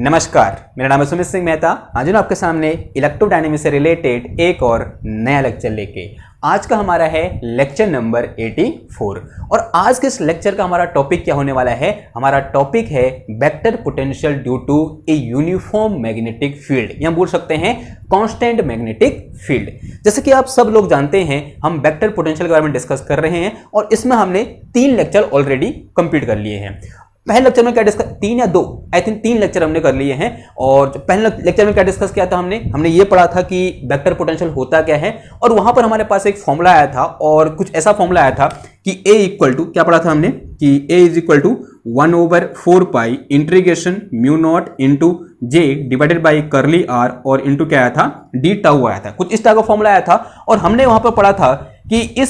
नमस्कार, मेरा नाम है सुमित सिंह मेहता। आज आपके सामने इलेक्ट्रोडायनेमिक्स से रिलेटेड एक और नया लेक्चर लेके आज का हमारा है लेक्चर नंबर 84। और आज के इस लेक्चर का हमारा टॉपिक क्या होने वाला है? हमारा टॉपिक है vector potential due to a uniform magnetic field, या बोल सकते हैं कांस्टेंट मैग्नेटिक फील्ड। जैसे कि आप सब लोग जानते हैं, हम वेक्टर पोटेंशियल के बारे में डिस्कस कर रहे हैं और इसमें हमने 3 लेक्चर ऑलरेडी कंप्लीट कर लिए हैं। पहले लेक्चर में क्या डिस्कस, 3 या 2 आई थिंक 3 लेक्चर हमने कर लिए हैं। और पहले लेक्चर में क्या डिस्कस किया था हमने ये पढ़ा था कि वेक्टर पोटेंशियल होता क्या है, और वहां पर हमारे पास एक फॉर्मूला आया था और कुछ ऐसा फॉर्मूला आया था कि A इक्वल टू, क्या पढ़ा था हमने कि A is equal to 1/4 pi integration mu naught into J divided by curly R और इंटू क्या आया था, डी टाउ आया था। कुछ इस तरह का फॉर्मूला आया था और हमने वहां पर पढ़ा था कि ये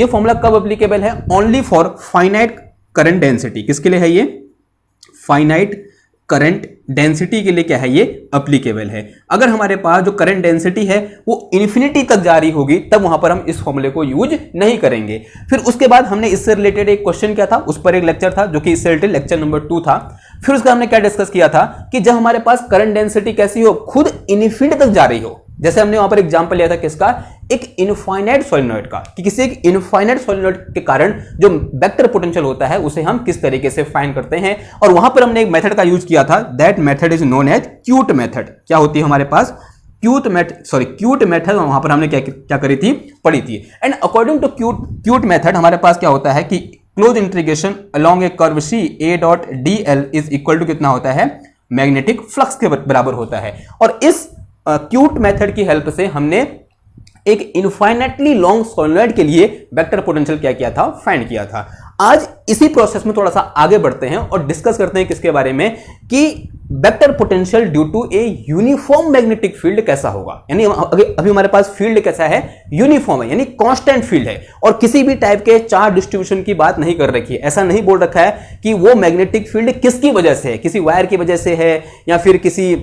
फॉर्मूला कब एप्लीकेबल है? Only for finite current density. किसके लिए है ये? फाइनाइट करंट डेंसिटी के लिए क्या है ये एप्लीकेबल है। अगर हमारे पास जो करंट डेंसिटी है वो इन्फिनिटी तक जा रही होगी तब वहां पर हम इस फॉर्मूले को यूज नहीं करेंगे। फिर उसके बाद हमने इससे रिलेटेड एक क्वेश्चन किया था, उस पर एक लेक्चर था जो कि इससे रिलेटेड लेक्चर नंबर 2 था। फिर उसका हमने क्या डिस्कस किया था कि जब हमारे पास करंट डेंसिटी कैसी हो, खुद इन्फिनिटी तक जा रही हो। जैसे हमने वहां पर एग्जांपल लिया था किसका, एक इनफाइनाइट सॉलिनॉइड का, कि किसी एक इनफाइनाइट सॉलिनॉइड के कारण जो वेक्टर पोटेंशियल होता है उसे हम किस तरीके से फाइंड करते हैं। और वहां पर हमने एक मेथड का यूज किया था, that method is known as cute method. क्या होती है हमारे पास? Cute method. वहां पर हमने क्या करी थी, पढ़ी थी। And according to cute method हमारे पास क्या होता है कि close integration along a curve C A dot d l is equal to कितना होता है, मैग्नेटिक फ्लक्स के बराबर होता है। और इस क्यूट मेथड की हेल्प से हमने एक इनफाइनेटली लॉन्ग सोलेनॉइड के लिए वेक्टर पोटेंशियल क्या किया था, फाइंड किया था। आज इसी प्रोसेस में थोड़ा सा आगे बढ़ते हैं और डिस्कस करते हैं किसके बारे में, कि vector potential due to a uniform magnetic field कैसा होगा। यानी अभी हमारे पास फील्ड कैसा है, यूनिफॉर्म है, यानी कांस्टेंट फील्ड है और किसी भी टाइप के चार्ज डिस्ट्रीब्यूशन की बात नहीं कर रखी है। ऐसा नहीं बोल रखा है कि वो मैग्नेटिक फील्ड किसकी वजह से है, किसी वायर की वजह से है, या फिर किसी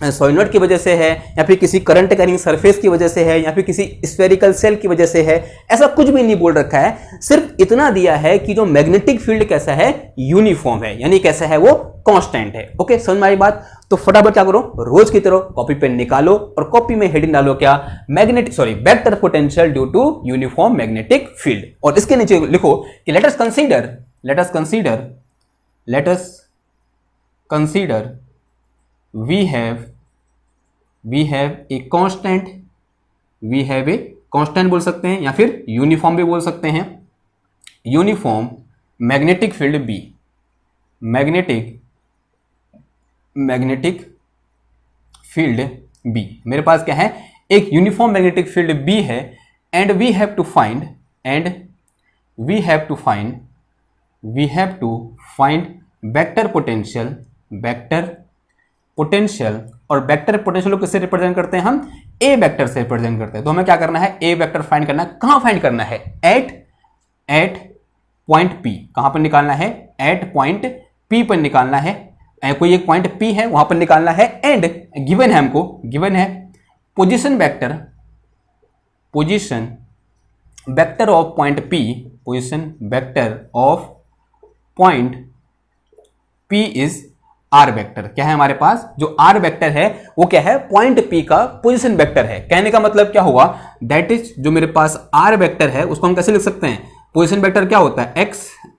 सोलेनॉइड की वजह से है, या फिर किसी करंट कैरिंग सरफेस की वजह से है, या फिर किसी स्फेरिकल सेल की वजह से है। ऐसा कुछ भी नहीं बोल रखा है। सिर्फ इतना दिया है कि जो मैग्नेटिक फील्ड कैसा है, यूनिफॉर्म है, यानी कैसा है वो, कांस्टेंट है। ओके, समझ में आई बात? तो फटाफट क्या करो, रोज की तरह कॉपी पेन निकालो और कॉपी में हेडिंग डालो क्या, vector potential due to uniform magnetic field. और इसके नीचे लिखो कि let us consider we have a constant बोल सकते हैं या फिर यूनिफॉर्म भी बोल सकते हैं, uniform magnetic field B, magnetic field B। मेरे पास क्या है, एक यूनिफॉर्म मैग्नेटिक फील्ड B है, and we have to find vector potential. और वेक्टर पोटेंशियल को किससे रिप्रेजेंट करते हैं हम, ए वेक्टर से रिप्रेजेंट करते हैं। तो हमें क्या करना है, ए वेक्टर फाइंड करना है। कहां फाइंड करना है? At point P. कहां पर निकालना है? एट पॉइंट पी पर निकालना है। कोई एक पॉइंट पी है वहां पर निकालना है। एंड गिवन है हमको, गिवन है position vector of point P, position vector of point P is R vector. क्या है हमारे पास, जो आर वेक्टर है वो क्या है, पॉइंट पी का पोजीशन वेक्टर है। कहने का मतलब क्या हुआ, दैट इज जो मेरे पास आर वेक्टर है उसको हम कैसे लिख सकते हैं, पोजीशन वेक्टर क्या होता है,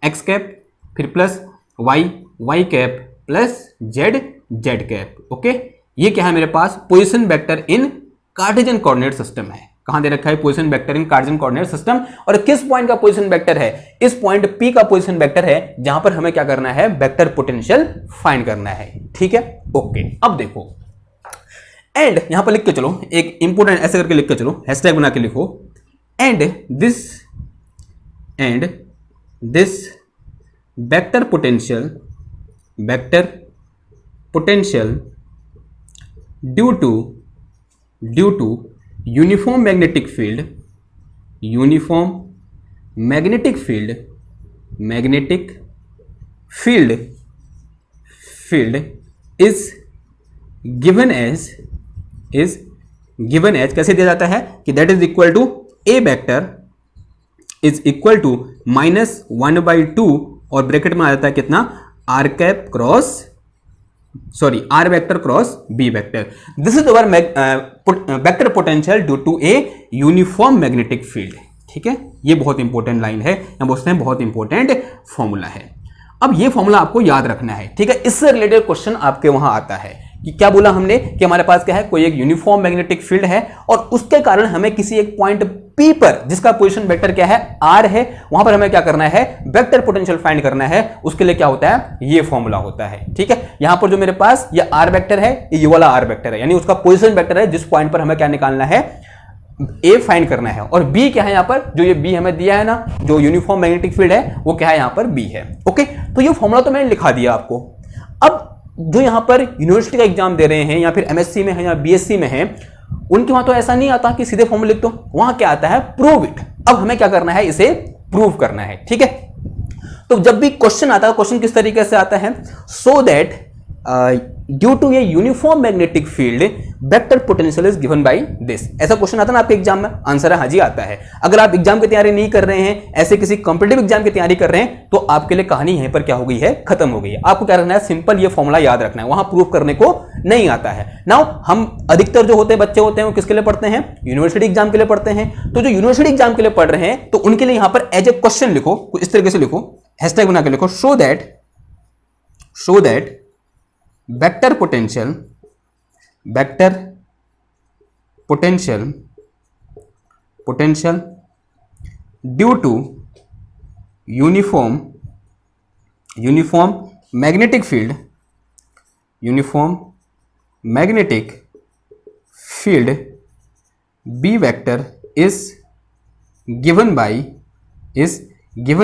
एक्स कैप, फिर plus Y cap, plus Z cap. Okay, ये क्या है मेरे पास, position vector in Cartesian coordinate system है। कहां दे रखा है, position vector in Cartesian coordinate system. और किस पॉइंट का पोजीशन वेक्टर है, इस पॉइंट P का पोजीशन वेक्टर है, जहां पर हमें क्या करना है, वेक्टर पोटेंशियल फाइंड करना है। ठीक है, ओके। अब देखो, एंड यहां पर लिख के चलो, एक इंपोर्टेंट ऐसे करके लिख के चलो, हैशटैग बना के लिखो, and this vector potential due to uniform magnetic field is given as कैसे दिया जाता है कि that is equal to A vector is equal to -1/2 और ब्रैकेट में आ जाता है कितना, R cap cross sorry R vector cross B vector, this is our vector potential due to a uniform magnetic field. ठीक है, ये बहुत इंपॉर्टेंट लाइन है या बोलते हैं बहुत इंपॉर्टेंट फॉर्मूला है। अब ये फॉर्मूला आपको याद रखना है। ठीक है, इससे रिलेटेड क्वेश्चन आपके वहां आता है कि क्या बोला हमने कि हमारे पास क्या है, कोई एक यूनिफॉर्म मैग्नेटिक फील्ड है और उसके कारण हमें किसी एक पॉइंट P पर जिसका पोजीशन वेक्टर क्या है R है, वहां पर हमें क्या करना है, वेक्टर पोटेंशियल फाइंड करना है। उसके लिए क्या होता है, ये फॉर्मूला होता है। ठीक है, यहां पर जो मेरे पास ये R वेक्टर है, ये वाला R वेक्टर है, यानी उसका पोजीशन वेक्टर है जिस पॉइंट पर हमें क्या निकालना है, A फाइंड करना है। और B क्या है यहां पर, जो ये B हमें दिया है ना, जो यूनिफॉर्म मैग्नेटिक फील्ड है वो क्या है यहां पर B है। ओके, तो ये फॉर्मूला तो मैंने लिखा दिया आपको। अब जो यहां पर यूनिवर्सिटी का एग्जाम दे रहे हैं या फिर एमएससी में है या बीएससी में है, उनके वहां तो ऐसा नहीं आता कि सीधे फॉर्मूला लिख दो, वहां क्या आता है, प्रूव इट। अब हमें क्या करना है, इसे प्रूव करना है। ठीक है, तो जब भी क्वेश्चन आता है, क्वेश्चन किस तरीके से आता है, so that due to a uniform magnetic field vector potential is given by this, ऐसा क्वेश्चन आता है ना आपके एग्जाम में, आंसर है हाँ जी आता है। अगर आप एग्जाम की तैयारी नहीं कर रहे हैं, ऐसे किसी कॉम्पिटिटिव एग्जाम की तैयारी कर रहे हैं, तो आपके लिए कहानी यहीं पर क्या हो गई है, खत्म हो गई है। आपको क्या रखना है, सिंपल ये फॉर्मूला याद रखना है, वहां प्रूव करने को नहीं आता है। नाउ हम अधिकतर जो होते हैं बच्चे होते हैं वो किसके लिए पढ़ते हैं, यूनिवर्सिटी एग्जाम के लिए पढ़ते हैं। तो जो यूनिवर्सिटी एग्जाम के लिए पढ़ रहे हैं, तो उनके लिए यहां पर एज ए क्वेश्चन लिखो, इस तरीके से लिखो, हैशटैग बना के लिखो, show that vector potential due to uniform magnetic field B vector is given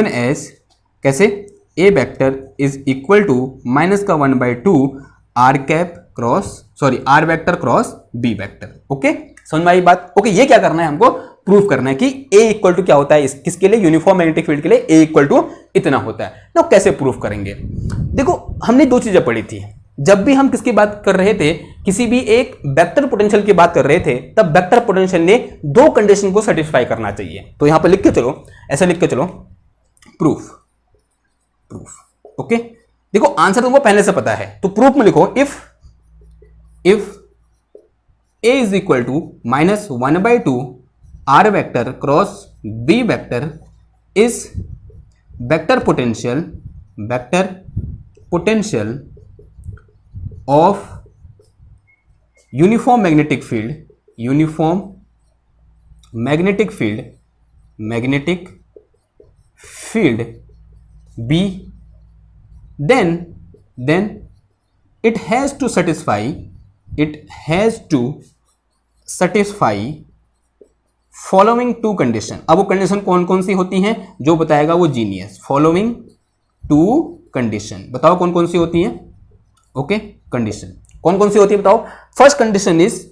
as कैसे, A vector is equal to minus का 1/2 are vector cross B vector. Okay, समझ में आई बात। ओके, ये क्या करना है, हमको प्रूव करना है कि ए इक्वल टू क्या होता है, किसके लिए, यूनिफॉर्म मैग्नेटिक फील्ड के लिए ए इक्वल टू इतना होता है ना। कैसे प्रूव करेंगे, देखो हमने दो चीजें पढ़ी थी। जब भी हम किसकी बात कर रहे थे, किसी भी एक वेक्टर पोटेंशियल की बात कर रहे थे, तब वेक्टर पोटेंशियल ने दो कंडीशन को सेटिस्फाई करना चाहिए। तो यहां पर लिख के चलो, ऐसे लिख के चलो, प्रूफ। ओके, देखो आंसर तुमको पहले से पता है, तो प्रूफ में लिखो, if A is equal to minus 1/2 are vector cross B vector is vector potential of uniform magnetic field B, then it has to satisfy following two condition। अब वो कंडीशन कौन कौन सी होती हैं, जो बताएगा वो जीनियस। फॉलोइंग टू कंडीशन, बताओ कौन कौन सी होती हैं। ओके, कंडीशन कौन कौन सी होती है बताओ। First condition is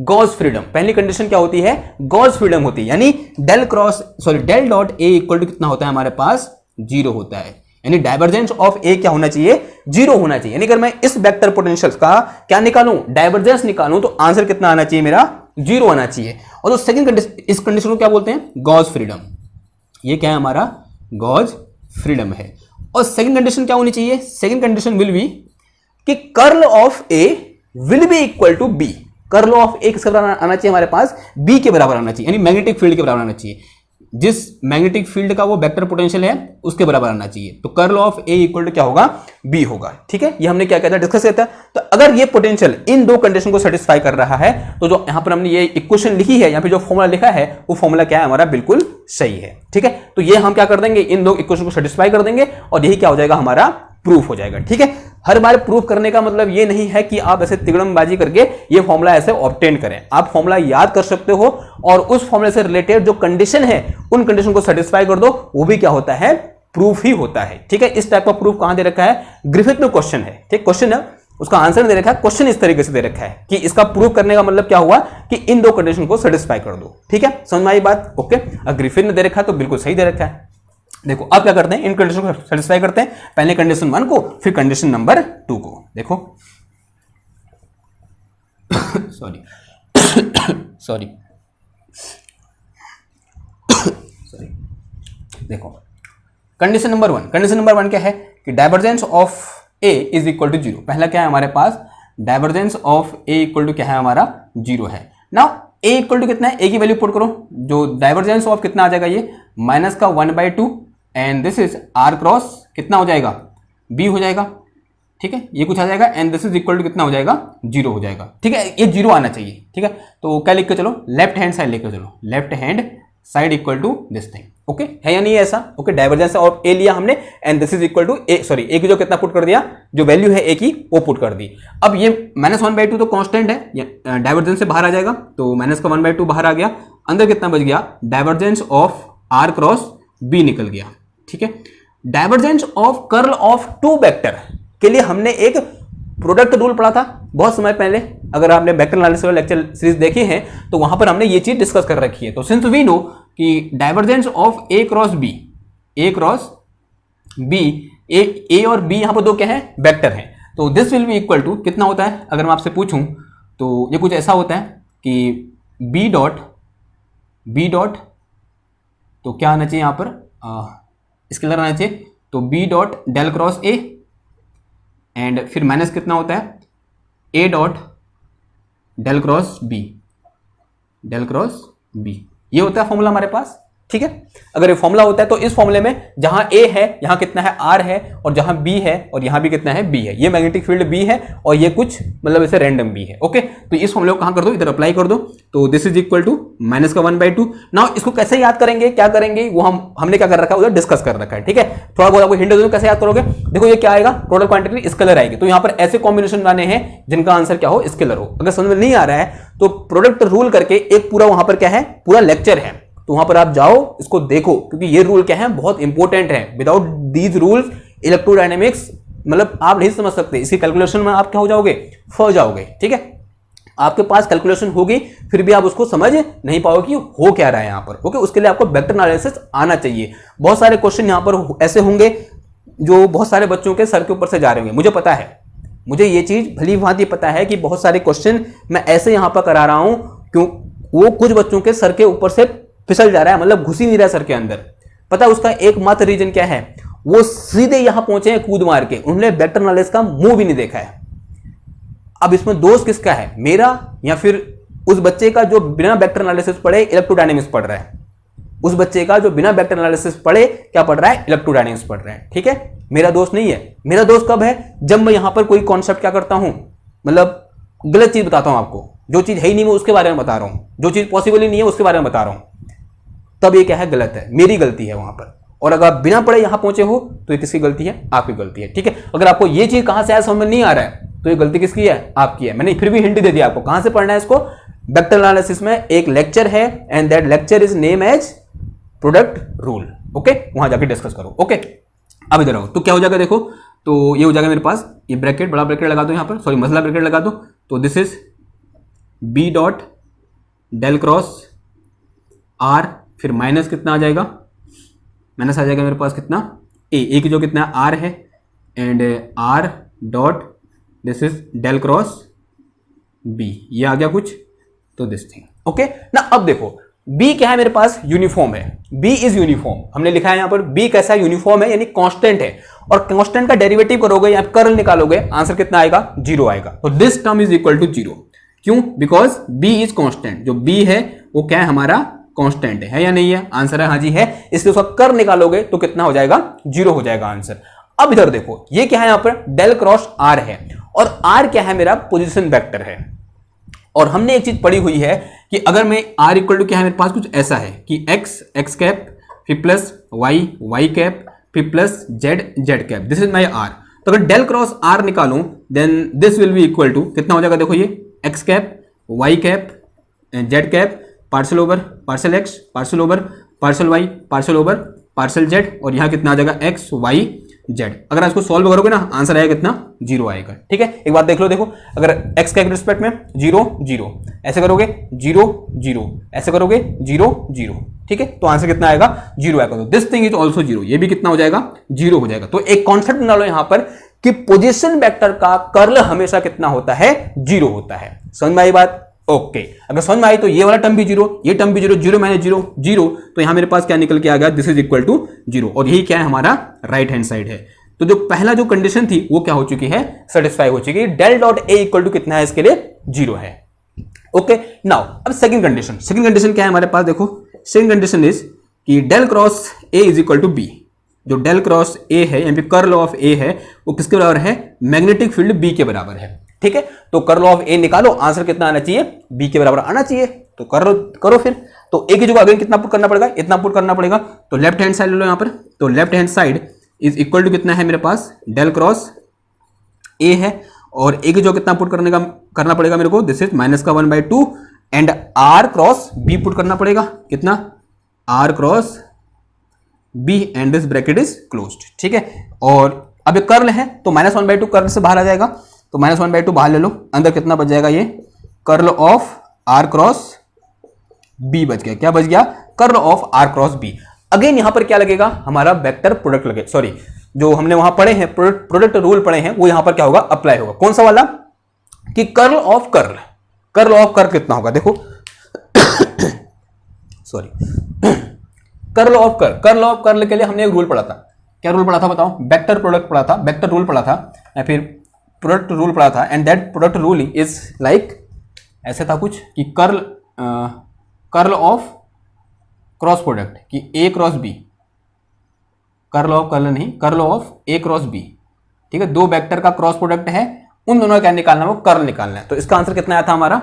Gauss freedom. पहली कंडीशन क्या होती है, गॉस फ्रीडम होती है, यानी del dot A equal to कितना होता है हमारे पास, 0 होता है। यानी डाइवर्जेंस ऑफ ए क्या होना चाहिए, 0 होना चाहिए। यानी अगर मैं इस वेक्टर पोटेंशियल का क्या निकालूं, डाइवर्जेंस निकालूं, तो आंसर कितना आना चाहिए मेरा, 0 आना चाहिए। और जो सेकंड कंडीशन, इस कंडीशन को क्या बोलते हैं, गॉस फ्रीडम। ये क्या है हमारा, गॉस फ्रीडम है। और सेकंड कंडीशन क्या होनी चाहिए, सेकंड कंडीशन विल बी कि curl of A will be equal to B. Curl of A किसके बराबर आना चाहिए हमारे पास, बी के बराबर आना चाहिए, यानी मैग्नेटिक फील्ड के बराबर आना चाहिए। जिस मैग्नेटिक फील्ड का वो वेक्टर पोटेंशियल है उसके बराबर आना चाहिए। तो curl of A equal to क्या होगा, बी होगा। ठीक है, ये हमने क्या कहता है, डिस्कस किया था। तो अगर ये पोटेंशियल इन दो कंडीशन को सेटिस्फाई कर रहा है, तो जो यहां पर हमने ये इक्वेशन लिखी है, यहां पे जो फॉर्मूला लिखा है, वो फॉर्मूला क्या है हमारा, बिल्कुल सही है। ठीक है, तो ये हम क्या कर देंगे, इन दो इक्वेशन को सेटिस्फाई कर देंगे और यही क्या हो जाएगा, हमारा प्रूफ हो जाएगा। ठीक है, हर बार प्रूफ करने का मतलब ये नहीं है कि आप ऐसे तिगड़मबाजी करके ये फॉर्मूला ऐसे ऑब्टेन करें। आप फॉर्मूला याद कर सकते हो और उस फॉर्मूले से रिलेटेड जो कंडीशन है उन कंडीशन को सेटिस्फाई कर दो, वो भी क्या होता है, प्रूफ ही होता है। ठीक है, इस टाइप का प्रूफ कहां दे रखा है, ग्रिफिथ में क्वेश्चन है। ठीक, क्वेश्चन है, उसका आंसर दे रखा है, क्वेश्चन इस तरीके से दे रखा है कि इसका प्रूफ करने का मतलब क्या हुआ कि इन दो कंडीशन को सेटिस्फाई कर दो। ठीक है, समझ में आई बात। ओके, अगर ग्रिफिथ ने दे रखा है तो बिल्कुल सही दे रखा है। देखो अब क्या करते हैं, इन कंडीशन को सेटिस्फाई करते हैं, पहले कंडीशन 1 को, फिर कंडीशन नंबर 2 को। देखो सॉरी देखो कंडीशन नंबर 1 क्या है कि divergence of A is equal to zero. पहला क्या है हमारे पास, divergence of A equal to क्या है हमारा, जीरो है। नाउ ए इक्वल टू कितना है, ए की वैल्यू पुट करो, जो डाइवर्जेंस ऑफ कितना आ जाएगा ये माइनस का 1/2 and this is R cross कितना हो जाएगा, बी हो जाएगा, ठीक है, ये कुछ आ जाएगा and this is equal to कितना हो जाएगा, जीरो हो जाएगा, ठीक है, ये जीरो आना चाहिए, ठीक है। तो क्या लिख के चलो, लेफ्ट हैंड साइड लेकर चलो, left hand side equal to this thing, okay है या नहीं है ऐसा, ओके। डाइवर्जेंस ऑफ ए लिया हमने and this is equal to A, sorry A की जो कितना पुट कर दिया, जो वैल्यू है ए की वो पुट कर दी। अब ये -1/2 तो कांस्टेंट है, डाइवर्जेंस से बाहर आ जाएगा, तो माइनस का 1/2 बाहर आ गया, अंदर कितना बच गया, divergence of R cross B निकल गया, ठीक है। Divergence of curl of two vector के लिए हमने एक प्रोडक्ट रूल पढ़ा था बहुत समय पहले, अगर आपने वेक्टर एनालिसिस वाला लेक्चर सीरीज देखी है तो वहां पर हमने ये चीज डिस्कस कर रखी है। तो सिंस वी नो कि divergence of A cross B, A cross B, A और बी यहां पर दो क्या है, वेक्टर हैं, तो this will be equal to कितना होता है, अगर मैं आपसे पूछूं तो ये कुछ ऐसा होता है कि बी डॉट तो क्या आना चाहिए यहां पर, स्केलर आना चाहिए, तो B dot del cross A and फिर माइनस कितना होता है, A dot del cross B, del cross B, ये होता है फॉर्मूला हमारे पास, ठीक है। अगर ये फॉर्मूला होता है तो इस फॉर्मूले में जहां ए है यहां कितना है, आर है, और जहां बी है और यहां भी कितना है, बी है, ये मैग्नेटिक फील्ड बी है और ये कुछ मतलब ऐसे रैंडम बी है, ओके। तो इस फॉर्मूले को कहां कर दो, इधर अप्लाई कर दो, तो this is equal to minus का 1/2। नाउ इसको कैसे याद करेंगे, क्या करेंगे, वो हमने क्या कर रखा है उधर डिस्कस कर रखा है, ठीक है। थोड़ा बहुत आपको हिंट दो, कैसे याद करोगे, देखो ये क्या आएगा, टोटल क्वांटिटी स्केलर आएगी, तो यहां पर ऐसे कॉम्बिनेशन बनाने हैं जिनका आंसर क्या हो, स्केलर हो। अगर समझ में नहीं आ रहा है तो प्रोडक्ट रूल करके एक पूरा वहां पर क्या है, पूरा लेक्चर है, तो वहां पर आप जाओ, इसको देखो, क्योंकि ये रूल क्या है, बहुत इंपॉर्टेंट है। विदाउट दीज रूल्स इलेक्ट्रोडायनेमिक्स मतलब आप नहीं समझ सकते, इसकी कैलकुलेशन में आप क्या हो जाओगे, फंस जाओगे, ठीक है। आपके पास कैलकुलेशन होगी फिर भी आप उसको समझ नहीं पाओगे कि हो क्या रहा है यहां पर, ओके। उसके लिए आपको वेक्टर एनालिसिस आना चाहिए। बहुत सारे क्वेश्चन यहां पर ऐसे होंगे जो बहुत सारे बच्चों के सर के ऊपर से जा रहे होंगे, मुझे पता है, मुझे ये चीज भली भांति पता है कि बहुत सारे क्वेश्चन मैं ऐसे यहां पर करा रहा हूं क्यों, वो कुछ बच्चों के सर के ऊपर से फिसल जा रहा है, मतलब घुस ही नहीं रहा सर के अंदर। पता है उसका एकमात्र रीजन क्या है, वो सीधे यहां पहुंचे हैं कूद मार के, उन्होंने वेक्टर एनालिसिस का मुंह भी नहीं देखा है। अब इसमें दोष किसका है, मेरा या फिर उस बच्चे का जो बिना वेक्टर एनालिसिस पढ़े इलेक्ट्रोडायनेमिक्स पढ़ रहा है, उस बच्चे का जो बिना वेक्टर एनालिसिस पढ़े क्या पढ़ रहा है, इलेक्ट्रोडायनेमिक्स पढ़ रहा है, ठीक है। मेरा दोष नहीं है। मेरा दोष कब है, जब मैं यहां पर कोई कॉन्सेप्ट क्या करता हूं, मतलब गलत चीज बताता हूं आपको, जो चीज है ही नहीं मैं उसके बारे में बता रहा हूं, जो चीज पॉसिबल ही नहीं है उसके बारे में बता रहा हूं, तब ये क्या है, गलत है, मेरी गलती है वहां पर। और अगर आप बिना पढ़े यहां पहुंचे हो तो ये किसकी गलती है, आपकी गलती है, ठीक है। अगर आपको ये चीज कहां से आया समझ में नहीं आ रहा है तो ये गलती किसकी है, आपकी है। मैंने फिर भी हिंट दे दिया आपको कहां से पढ़ना है इसको, वेक्टर एनालिसिस में एक लेक्चर है and that lecture is name as product rule, okay, वहां जाके डिस्कस करो, ओके। अब इधर आओ, तो क्या हो जाएगा, देखो तो ये हो जाएगा मेरे पास, ये ब्रैकेट, बड़ा ब्रैकेट लगा दो यहां पर, सॉरी मसला ब्रैकेट लगा दो, तो this is B dot del cross R, फिर माइनस कितना आ जाएगा, माइनस आ जाएगा मेरे पास कितना, ए की जो कितना आर है and R dot this is del cross B, ये आ गया कुछ, तो दिस थिंग, ओके ना। अब देखो बी क्या है मेरे पास, यूनिफॉर्म है, बी इज यूनिफॉर्म, हमने लिखा है यहां पर बी कैसा है, यूनिफॉर्म है, यानी कांस्टेंट है, और कांस्टेंट का डेरिवेटिव करोगे या कर्ल निकालोगे, आंसर कितना आएगा, 0 आएगा। तो this term is equal to 0, क्यों, बिकॉज बी इज कांस्टेंट, जो बी है वो क्या है हमारा, कांस्टेंट है या नहीं है, आंसर है हाँ जी है, इसलिए उसका कर्ल निकालोगे तो कितना हो जाएगा, 0 हो जाएगा आंसर। अब इधर देखो ये क्या है, यहां पर डेल क्रॉस आर है, और आर क्या है, मेरा पोजीशन वेक्टर है। और हमने एक चीज पढ़ी हुई है कि अगर मैं आर इक्वल टू क्या है मेरे पास, कुछ ऐसा है कि एक्स कैप फिर प्लस वाई कैप फिर plus Z cap, this is my R. तो अगर डेल क्रॉस आर निकालूं then this will be equal to कितना हो जाएगा, देखो ये x cap Y cap Z cap partial over partial x partial over partial y partial over partial z, और यहां कितना आ जाएगा एक्स वाई जेड। अगर इसको सॉल्व करोगे ना आंसर आएगा कितना, 0 आएगा, ठीक है। एक बात देख लो, देखो अगर x के रिस्पेक्ट में 0 0 ऐसे करोगे 0 0 ऐसे करोगे 0 0, ठीक है, तो आंसर कितना आएगा, 0 आएगा। तो दिस थिंग इज ऑल्सो 0, ये भी कितना हो जाएगा, 0 हो जाएगा। तो एक कॉन्सेप्ट बना लो यहां पर कि पोजीशन वेक्टर का कर्ल हमेशा कितना होता है, 0 होता है। समझ में आई बात, ओके। अगर समझ में आई तो ये वाला टर्म भी 0, ये टर्म भी 0, 0 माइनस 0 0, तो यहां मेरे पास क्या निकल के आ गया, दिस इज इक्वल टू 0, और यही क्या है हमारा राइट हैंड साइड है। तो जो पहला जो कंडीशन थी वो क्या हो चुकी है, सेटिस्फाई हो चुकी है। Del dot A equal to कितना है इसके लिए, 0 है। ओके नाउ अब सेकंड कंडीशन क्या है हमारे पास, देखो सेकंड कंडीशन इज कि del cross A is equal to B. जो डेल क्रॉस ए है यानी कर्ल ऑफ ए है वो किसके बराबर है, मैग्नेटिक फील्ड बी के बराबर है। ठीक है, तो कर्ल ऑफ ए निकालो, आंसर कितना आना चाहिए, बी के बराबर आना चाहिए। तो करो फिर। तो ए की जगह अगेन कितना पुट करना पड़ेगा, इतना पुट करना पड़ेगा। तो लेफ्ट हैंड साइड ले लो यहां पर, तो left hand side is equal to कितना है मेरे पास, डेल क्रॉस ए है, और ए की जगह कितना पुट करना पड़ेगा मेरे को, this is -1/2 and R cross B put करना पड़ेगा, कितना, R cross B and this bracket is closed. ठीक है, और अब ये कर्ल है तो -1/2 कर्ल से बाहर आ जाएगा, तो -1/2 बाहर ले लो, अंदर कितना बच जाएगा, ये curl of R cross B बच गया। क्या बच गया, curl of R cross B. Again यहां पर क्या लगेगा, हमारा वेक्टर प्रोडक्ट लगे, सॉरी जो हमने वहां पढ़े हैं प्रोडक्ट रूल पढ़े हैं वो यहां पर क्या होगा, अप्लाई होगा। कौन सा वाला, कि कर्ल ऑफ कर्ल कितना होगा, देखो सॉरी कर्ल ऑफ कर्ल के लिए हमने एक रूल पढ़ा था। क्या रूल पढ़ा था बताओ, वेक्टर प्रोडक्ट पढ़ा था, वेक्टर रूल पढ़ा था या फिर प्रोडक्ट रूल पढ़ा था। And that product rule is like, ऐसे था कुछ कि कर्ल ऑफ क्रॉस प्रोडक्ट कि A cross B, curl of A cross B. ठीक है, दो वेक्टर का क्रॉस प्रोडक्ट है, उन दोनों का क्या निकालना है, वो कर्ल निकालना है। तो इसका आंसर कितना आया था हमारा,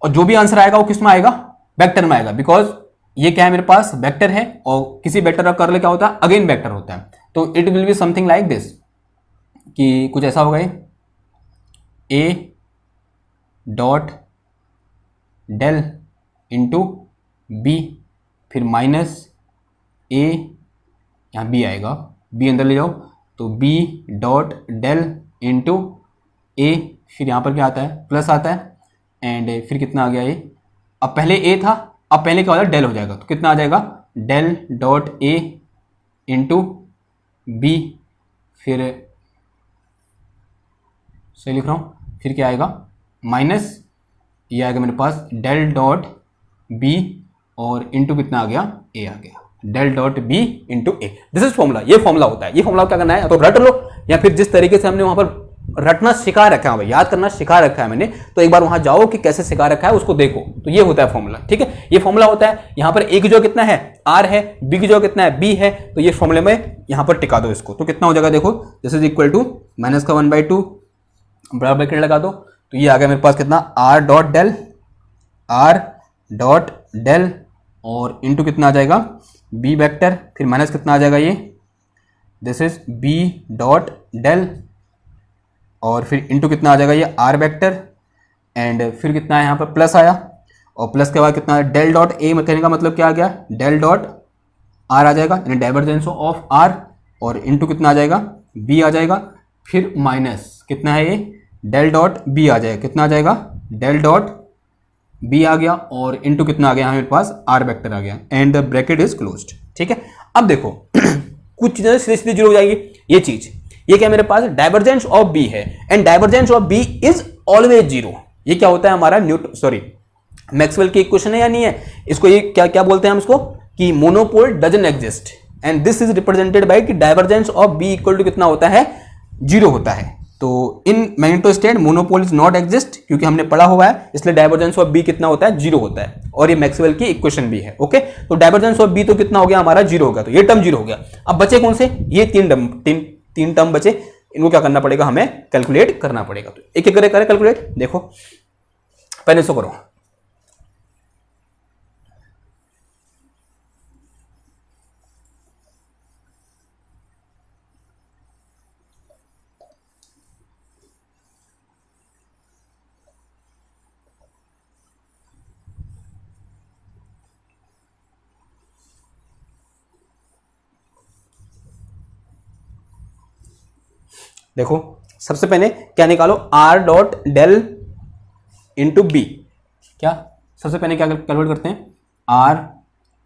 और जो भी आंसर आएगा वो किस में आएगा, वेक्टर में आएगा, बिकॉज ये क्या है मेरे पास वेक्टर है, और किसी वेक्टर का कर्ल क्या होता है, अगेन वेक्टर होता है। तो it will be something like this, कि कुछ ऐसा होगा, A dot del into B, फिर माइनस ए, यहाँ बी आएगा, बी अंदर ले जाओ, तो B dot del into A, फिर यहाँ पर क्या आता है, प्लस आता है, एंड फिर कितना आ गया ये, अब पहले ए था, अब पहले क्या हो जाएगा, डेल हो जाएगा, तो कितना आ जाएगा, del dot A into B, फिर सही लिख रहा हूँ, फिर क्या आएगा, माइनस ये आएगा मेरे पास डेल डॉट बी, और इंटू कितना आ गया, ए आ गया, del dot B into A. This is formula, ये फॉर्मूला होता है। ये फॉर्मूला क्या करना है, तो रट लो, या फिर जिस तरीके से हमने वहां पर रटना सिखा रखा है, याद करना सिखा रखा है मैंने, तो एक बार वहां जाओ कि कैसे सिखा रखा है उसको देखो। तो ये होता है फॉर्मूला। ठीक है, ये फॉर्मूला होता है। यहां पर ए की जगह कितना है, आर है, बी की जगह कितना है, बी है, तो ये फॉर्मूले में यहां पर टिका दो इसको, तो कितना हो जाएगा, देखो दिस इज इक्वल टू -1/2 बराबर ब्रैकेट लगा दो, तो ये आ गया मेरे पास कितना, आर डॉट डेल और इंटू कितना आ जाएगा, बी वेक्टर, फिर माइनस कितना आ जाएगा, ये this is B dot del, और फिर इंटू कितना आ जाएगा, ये आर वेक्टर, एंड फिर कितना है यहाँ पर प्लस आया, और प्लस के बाद कितना है, डेल डॉट ए कहने का मतलब क्या आ गया, डेल डॉट आर आ जाएगा, यानी डाइवर्जेंस ऑफ आर, और इंटू कितना आ जाएगा, बी आ जाएगा, फिर माइनस कितना है ये, डेल डॉट बी आ जाएगा, कितना आ जाएगा, डेल डॉट बी आ गया, और इंटू कितना आ गया मेरे पास, आर वेक्टर आ गया, and the bracket is closed. ठीक है, अब देखो कुछ चीजें सीधे सीधे जुड़ हो जाएगी। ये चीज, ये क्या मेरे पास डाइवर्जेंस ऑफ बी है, and divergence of B is always 0। ये क्या होता है हमारा मैक्सवेल की इक्वेशन है या नहीं है, इसको ये क्या क्या बोलते हैं हम इसको, कि monopole doesn't exist, and this is represented by कि divergence of B equal to कितना होता है, 0 होता है। तो in magnetostatic monopole is not exist, क्योंकि हमने पढ़ा हुआ है, इसलिए डाइवर्जेंस ऑफ बी कितना होता है, 0 होता है, और ये मैक्सवेल की इक्वेशन भी है। ओके, तो डाइवर्जेंस ऑफ बी तो कितना हो गया हमारा, 0 हो गया, तो ये टर्म 0 हो गया। अब बचे कौन से, ये तीन टर्म बचे, इनको क्या करना पड़ेगा, हमें कैलकुलेट करना पड़ेगा। तो एक एक करें कैलकुलेट, देखो पहले इसको करो, देखो सबसे पहले क्या निकालो, R dot del into B, क्या सबसे पहले क्या कैलकुलेट करते हैं, आर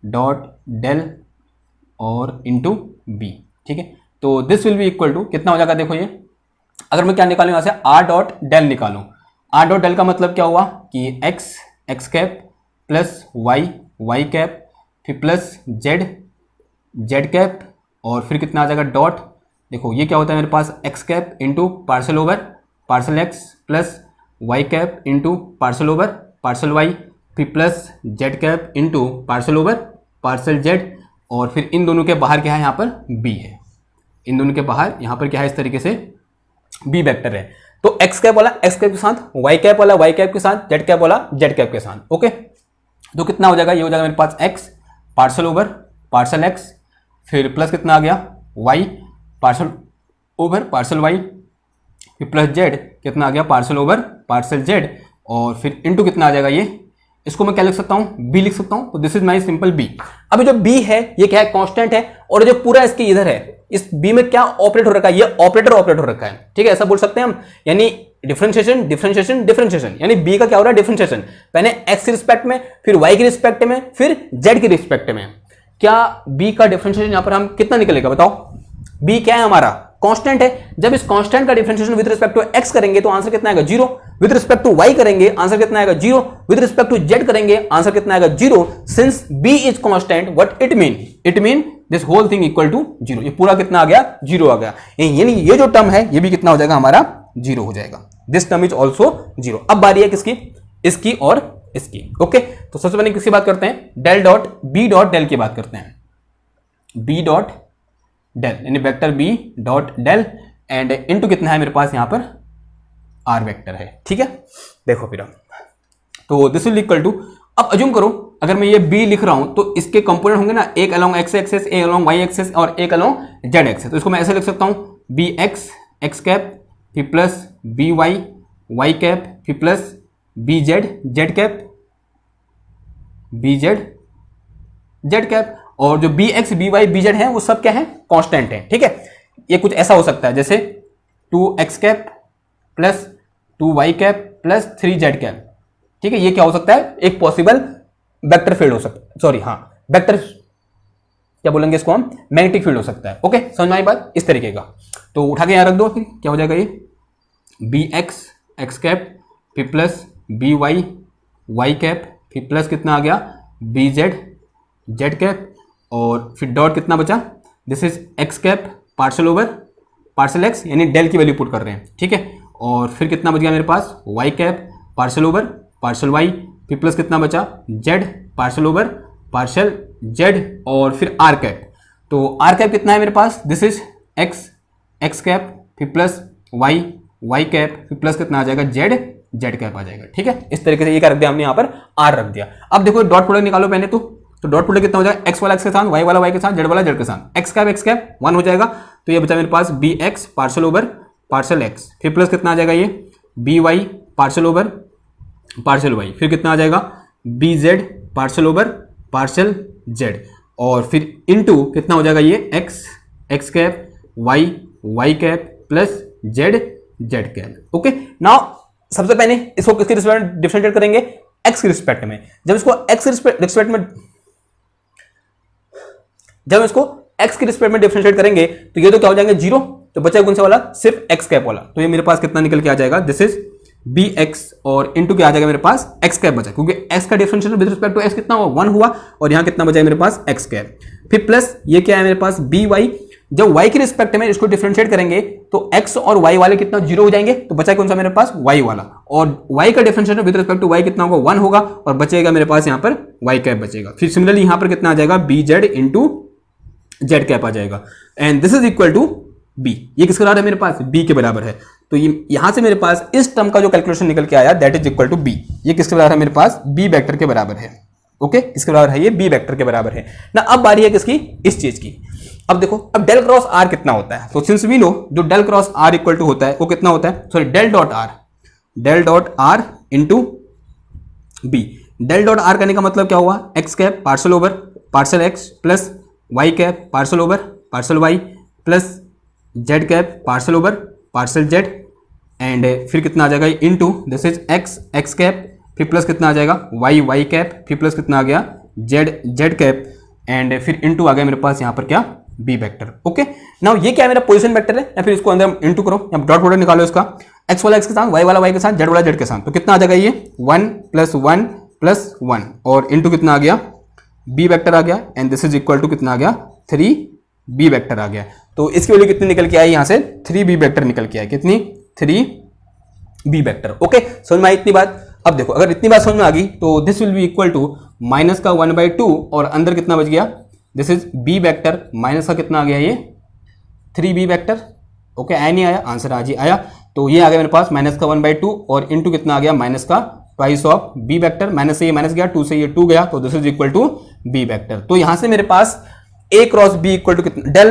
डॉट डेल और इंटू बी। ठीक है, तो this will be equal to कितना हो जाएगा, देखो ये अगर मैं क्या निकालूं यहां से, आर डॉट डेल निकालूं, आर डॉट डेल का मतलब क्या हुआ कि x cap plus Y cap, फिर प्लस जेड कैप, और फिर कितना आ जाएगा डॉट देखो ये क्या होता है मेरे पास x cap into partial over partial x plus Y cap into partial over partial y, फिर plus Z cap into partial over partial z, और फिर इन दोनों के बाहर क्या है यहाँ पर बी है, इन दोनों के बाहर यहाँ पर क्या है इस तरीके से बी वेक्टर है। तो एक्स कैप वाला एक्स कैप के साथ, वाई कैप वाला वाई कैप के साथ, जेड कैप वाला जेड कैप के साथ। ओके, तो कितना हो जाएगा, ये हो जाएगा मेरे पास x partial over partial x, फिर प्लस कितना आ गया y partial over partial y, फिर प्लस जेड कितना आ गया पार्सल ओवर पार्सल जेड, और फिर इंटू कितना आ जाएगा ये, इसको मैं क्या लिख सकता हूं बी लिख सकता हूं। तो this is my simple B. अभी जो बी है ये क्या है कांस्टेंट है, और जो पूरा इसके इधर है इस बी में क्या ऑपरेट हो रखा है, ये ऑपरेटर ऑपरेट हो रखा है। ठीक है, ऐसा बोल सकते हैं हम, यानी डिफरेंशिएशन डिफरेंशिएशन डिफरेंशिएशन, यानी बी का क्या हो रहा है डिफरेंशिएशन, पहले एक्स के रिस्पेक्ट में, फिर वाई के रिस्पेक्ट में, फिर जेड के रिस्पेक्ट में। क्या बी का डिफरेंशिएशन यहां पर हम कितना निकलेगा बताओ, बी क्या है हमारा कांस्टेंट है। जब इस कांस्टेंट का differentiation with respect to x करेंगे तो आंसर कितना आएगा 0, विद रिस्पेक्ट टू वाई करेंगे आंसर कितना आएगा 0, विद रिस्पेक्ट टू जेड करेंगे आंसर कितना आएगा 0। Since B is constant what it mean this whole thing equal to 0। ये पूरा कितना आ गया 0 आ गया, यानी ये जो टर्म है ये भी कितना हो जाएगा हमारा 0 हो जाएगा। This term is also 0। अब बारी है किसकी, इसकी और इसकी। ओके, तो सबसे पहले किसकी बात करते हैं, del dot B dot del की बात करते हैं, बी डॉट डेल यानी vector B dot del and into कितना है मेरे पास यहां पर आर वेक्टर है। ठीक है, देखो फिर तो दिस विल इक्वल टू, अब अज्यूम करो अगर मैं ये बी लिख रहा हूं तो इसके कंपोनेंट होंगे ना, एक अलोंग एक्स एक्सेस, एक अलोंग वाई एक्सेस और एक अलोंग जेड एक्सेस। तो इसको मैं ऐसे लिख सकता हूं बी एक्स एक्स कैप फिर plus B Y Y cap फिर plus B Z Z cap B Z Z cap, और जो B X B Y B Z है वो सब क्या है कांस्टेंट है। ठीक है, ये कुछ ऐसा हो सकता है जैसे 2x cap plus 2y cap plus 3z cap. ठीक है, ये क्या हो सकता है, एक पॉसिबल वेक्टर फील्ड हो सकता है, सॉरी हाँ वेक्टर क्या बोलेंगे इसको हम, मैग्नेटिक फील्ड हो सकता है। ओके, समझ में आई बात, इस तरीके का। तो उठा के यहां रख दो, फिर क्या हो जाएगा ये बी एक्स एक्स कैप फिर plus B Y Y cap फिर प्लस कितना आ गया बी जेड जेड कैप, और फिर डॉट कितना बचा, this is x cap partial over partial x यानी डेल की वैल्यू पुट कर रहे हैं। ठीक है, और फिर कितना बच गया मेरे पास y cap partial over partial y, फिर प्लस कितना बचा z partial over partial z, और फिर आर कैप। तो आर कैप कितना है मेरे पास, this is x x cap फिर प्लस वाई वाई कैप फिर प्लस कितना आ जाएगा जेड जेड कैप आ जाएगा। ठीक है, इस तरीके से ये क्या रख दिया हमने यहाँ पर आर रख दिया। अब देखो डॉट प्रोडक्ट निकालो पहले, तो डॉट प्रोडक्ट कितना हो जाएगा, एक्स वाला एक्स के साथ वाई वाला वाई के साथ जेड वाला जेड के साथ, एक्स कैप 1 हो जाएगा। तो ये बचा मेरे पास B x partial over partial x फिर प्लस कितना आ जाएगा ये B y partial over partial y, फिर कितना आ जाएगा B z partial over partial z, और फिर इनटू कितना हो जाएगा ये x x cap y Y cap plus z Z cap. Okay, now सबसे पहले इसको किसके रिस्पेक्ट में डिफरेंशिएट करेंगे, एक्स के रिस्पेक्ट में। जब इसको एक्स रिस्पेक्ट में जब इसको x के रिस्पेक्ट में डिफरेंशिएट करेंगे तो ये तो क्या हो जाएंगे 0, तो बचा कौन सा वाला, सिर्फ x कैप वाला। तो ये मेरे पास कितना निकल के आ जाएगा, दिस इज बी एक्स और इनटू क्या आ जाएगा मेरे पास x कैप बचा, क्योंकि x का differentiation with respect to x कितना हुआ 1 हुआ, और यहां कितना बचा मेरे पास x कैप। फिर प्लस ये क्या है मेरे पास बी वाई, जब y के रिस्पेक्ट में इसको डिफरेंशिएट करेंगे तो x और y वाले कितना 0 हो जाएंगे, तो बचा कौन सा मेरे पास y वाला, और y का differentiation with respect to y कितना होगा 1 होगा, और बचेगा मेरे पास यहां पर y कैप बचेगा। फिर सिमिलरली यहां पर कितना आ जाएगा B z into Z cap आ जाएगा, and this is equal to B. ये किसके बराबर है मेरे पास, b के बराबर है। तो ये यहां से मेरे पास इस टर्म का जो कैलकुलेशन निकल के आया that is equal to b। ये किसके बराबर है मेरे पास, b वेक्टर के बराबर है। ओके, किसके बराबर है ये, b वेक्टर के बराबर है ना। अब बारी है किसकी, इस चीज की। अब देखो अब डेल क्रॉस आर कितना होता है, तो सिंस वी नो जो del cross R equal to होता है वो कितना होता है, sorry del dot R into B. Del dot R करने का मतलब क्या हुआ, X cap partial over partial x plus Y cap partial over partial Y plus Z cap partial over partial Z, and फिर कितना आ जाएगा into this is x x cap फिर प्लस कितना आ जाएगा वाई वाई कैप फिर plus कितना आ गया जेड जेड कैप, एंड फिर इनटू आ गया मेरे पास यहाँ पर क्या बी वेक्टर। ओके, नाउ ये क्या है मेरा पोजीशन वेक्टर है, या फिर इसको अंदर इनटू करो, या डॉट प्रोडक्ट निकालो इसका, एक्स वाला एक्स के साथ वाई वाला वाई के साथ जेड वाला जेड के साथ, तो कितना आ जाएगा ये 1 + 1 और इनटू कितना आ गया बी वेक्टर आ गया, and this is equal to कितना आ गया 3 बी वेक्टर आ गया। तो इसकी वैल्यू कितनी निकल के आई यहाँ से 3b वेक्टर निकल के आई, कितनी 3b वेक्टर। ओके, समझ में आई इतनी बात। अब देखो अगर इतनी बात समझ में आ गई तो this will be equal to minus का 1/2 और अंदर कितना बच गया, this is b vector, minus का कितना आ गया ये 3b वेक्टर। ओके, आया नहीं आया, आंसर आज ही आया। तो ये आ गया मेरे पास माइनस का 1/2 और इंटू कितना आ गया माइनस का twice of B vector, minus से ये माइनस गया, 2 से ये 2 गया, तो this is equal to B vector. तो यहां से मेरे पास a cross B equal to कितना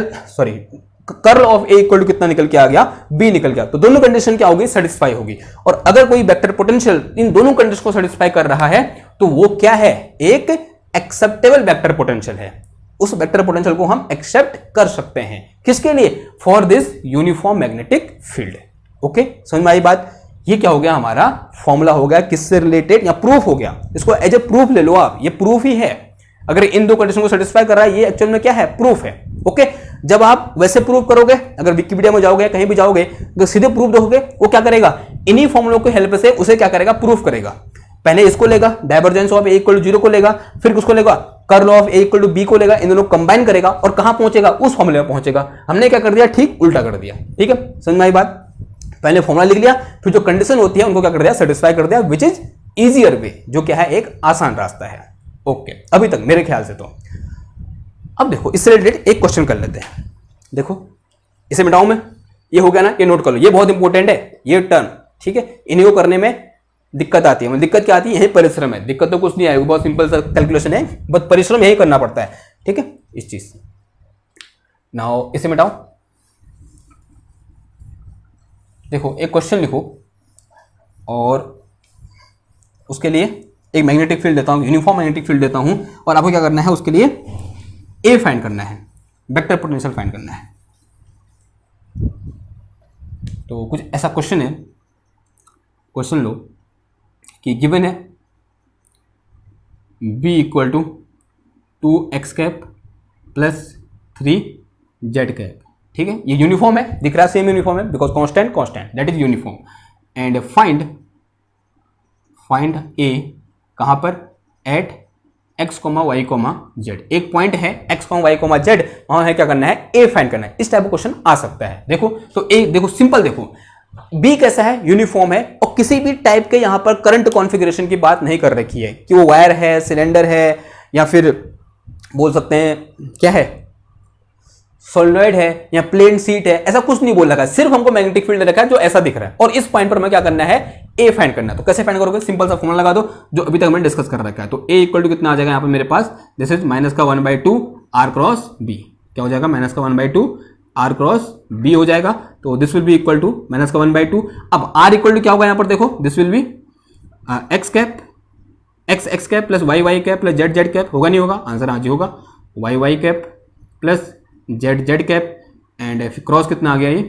curl of a equal to कितना निकल के आ गया, b निकल गया। तो दोनों कंडीशन क्या होगी, सेटिस्फाई होगी। और अगर कोई वेक्टर पोटेंशियल इन दोनों कंडीशन को सेटिस्फाई कर रहा है तो वो क्या है, एक एक्सेप्टेबल वेक्टर पोटेंशियल है। उस वेक्टर पोटेंशियल को हम एक्सेप्ट कर सकते हैं, किसके लिए, for this uniform magnetic field. Okay, समझ में आई बात। ये क्या हो गया, हमारा फॉर्मूला हो गया, किससे रिलेटेड, या प्रूफ हो गया। इसको एज ए प्रूफ ले लो आप, ये प्रूफ ही है। अगर इन दो कंडीशन को सेटिस्फाई कर रहा है, ये एक्चुअल में क्या है, प्रूफ है। ओके, जब आप वैसे प्रूव करोगे, अगर विकिपीडिया में जाओगे कहीं भी जाओगे तो सीधे प्रूफ दोगे, वो क्या करेगा, इन्हीं फॉर्मूलों की हेल्प से उसे क्या करेगा, प्रूफ करेगा। पहले इसको लेगा, divergence of a equal to 0 को लेगा, फिर उसको लेगा curl of a equal to b को लेगा, इन दोनों कंबाइन करेगा और कहां पहुंचेगा, उस फॉर्मूले में पहुंचेगा। हमने क्या कर दिया, ठीक उल्टा कर दिया। ठीक है, समझ में आई बात। पहले फॉर्मूला लिख लिया, फिर जो कंडीशन होती है उनको क्या कर दिया, सेटिस्फाई कर दिया, विच इज इजियर वे, जो क्या है, एक आसान रास्ता है। ओके, अभी तक मेरे ख्याल से तो। अब देखो इससे रिलेटेड एक क्वेश्चन कर लेते हैं। देखो इसे मिटाऊं मैं, ये हो गया ना, ये नोट कर लो, ये बहुत इंपॉर्टेंट है ये टर्म। ठीक है, इन्हीं को करने में दिक्कत आती है। दिक्कत क्या आती है, यही परिश्रम है। दिक्कत तो कुछ नहीं आएगी, बहुत सिंपल सा कैलकुलेशन है, बस परिश्रम यही करना पड़ता है। ठीक है, इस चीज से नाउ इसे मिटाओ। देखो एक क्वेश्चन लिखो और उसके लिए एक मैग्नेटिक फील्ड देता हूं, यूनिफॉर्म मैग्नेटिक फील्ड देता हूं, और आपको क्या करना है, उसके लिए ए फाइंड करना है, वेक्टर पोटेंशियल फाइंड करना है। तो कुछ ऐसा क्वेश्चन है, क्वेश्चन लो कि गिवन है b equal to 2x cap plus 3z cap. ठीक है, ये यूनिफॉर्म है, दिख रहा है, सेम यूनिफॉर्म है, because constant constant that is uniform. And find a कहां पर, एट x, y, z। एक पॉइंट है x, y, z, वहां है क्या करना है, a फाइंड करना है। इस टाइप का क्वेश्चन आ सकता है। देखो तो a, देखो सिंपल, देखो b कैसा है, यूनिफॉर्म है, और किसी भी टाइप के यहां पर करंट कॉन्फ़िगरेशन की बात नहीं कर रखी है कि वो वायर है, सिलेंडर है, या फिर बोल सकते हैं क्या है, सोलेनॉइड है या प्लेन सीट है, ऐसा कुछ नहीं बोल रखा है। सिर्फ हमको मैग्नेटिक फील्ड रखा है जो ऐसा दिख रहा है, और इस पॉइंट पर हमें क्या करना है, ए फाइंड करना है। तो कैसे फाइंड करोगे, सिंपल सा फॉर्मूला लगा दो जो अभी तक हमने डिस्कस कर रखा है। तो ए इक्वल टू कितना आ जाएगा यहाँ पर मेरे पास, दिस इज माइनस का 1/2 आर क्रॉस बी। क्या हो जाएगा, माइनस का 1/2 आर क्रॉस बी हो जाएगा। तो this will be equal to minus का 1/2। अब आर इक्वल टू क्या होगा यहाँ पर, देखो this will be X cap, X cap plus Y cap plus Z cap. होगा नहीं होगा, आंसर आज ही होगा, Y cap plus Z cap. And फिर क्रॉस कितना आ गया, ये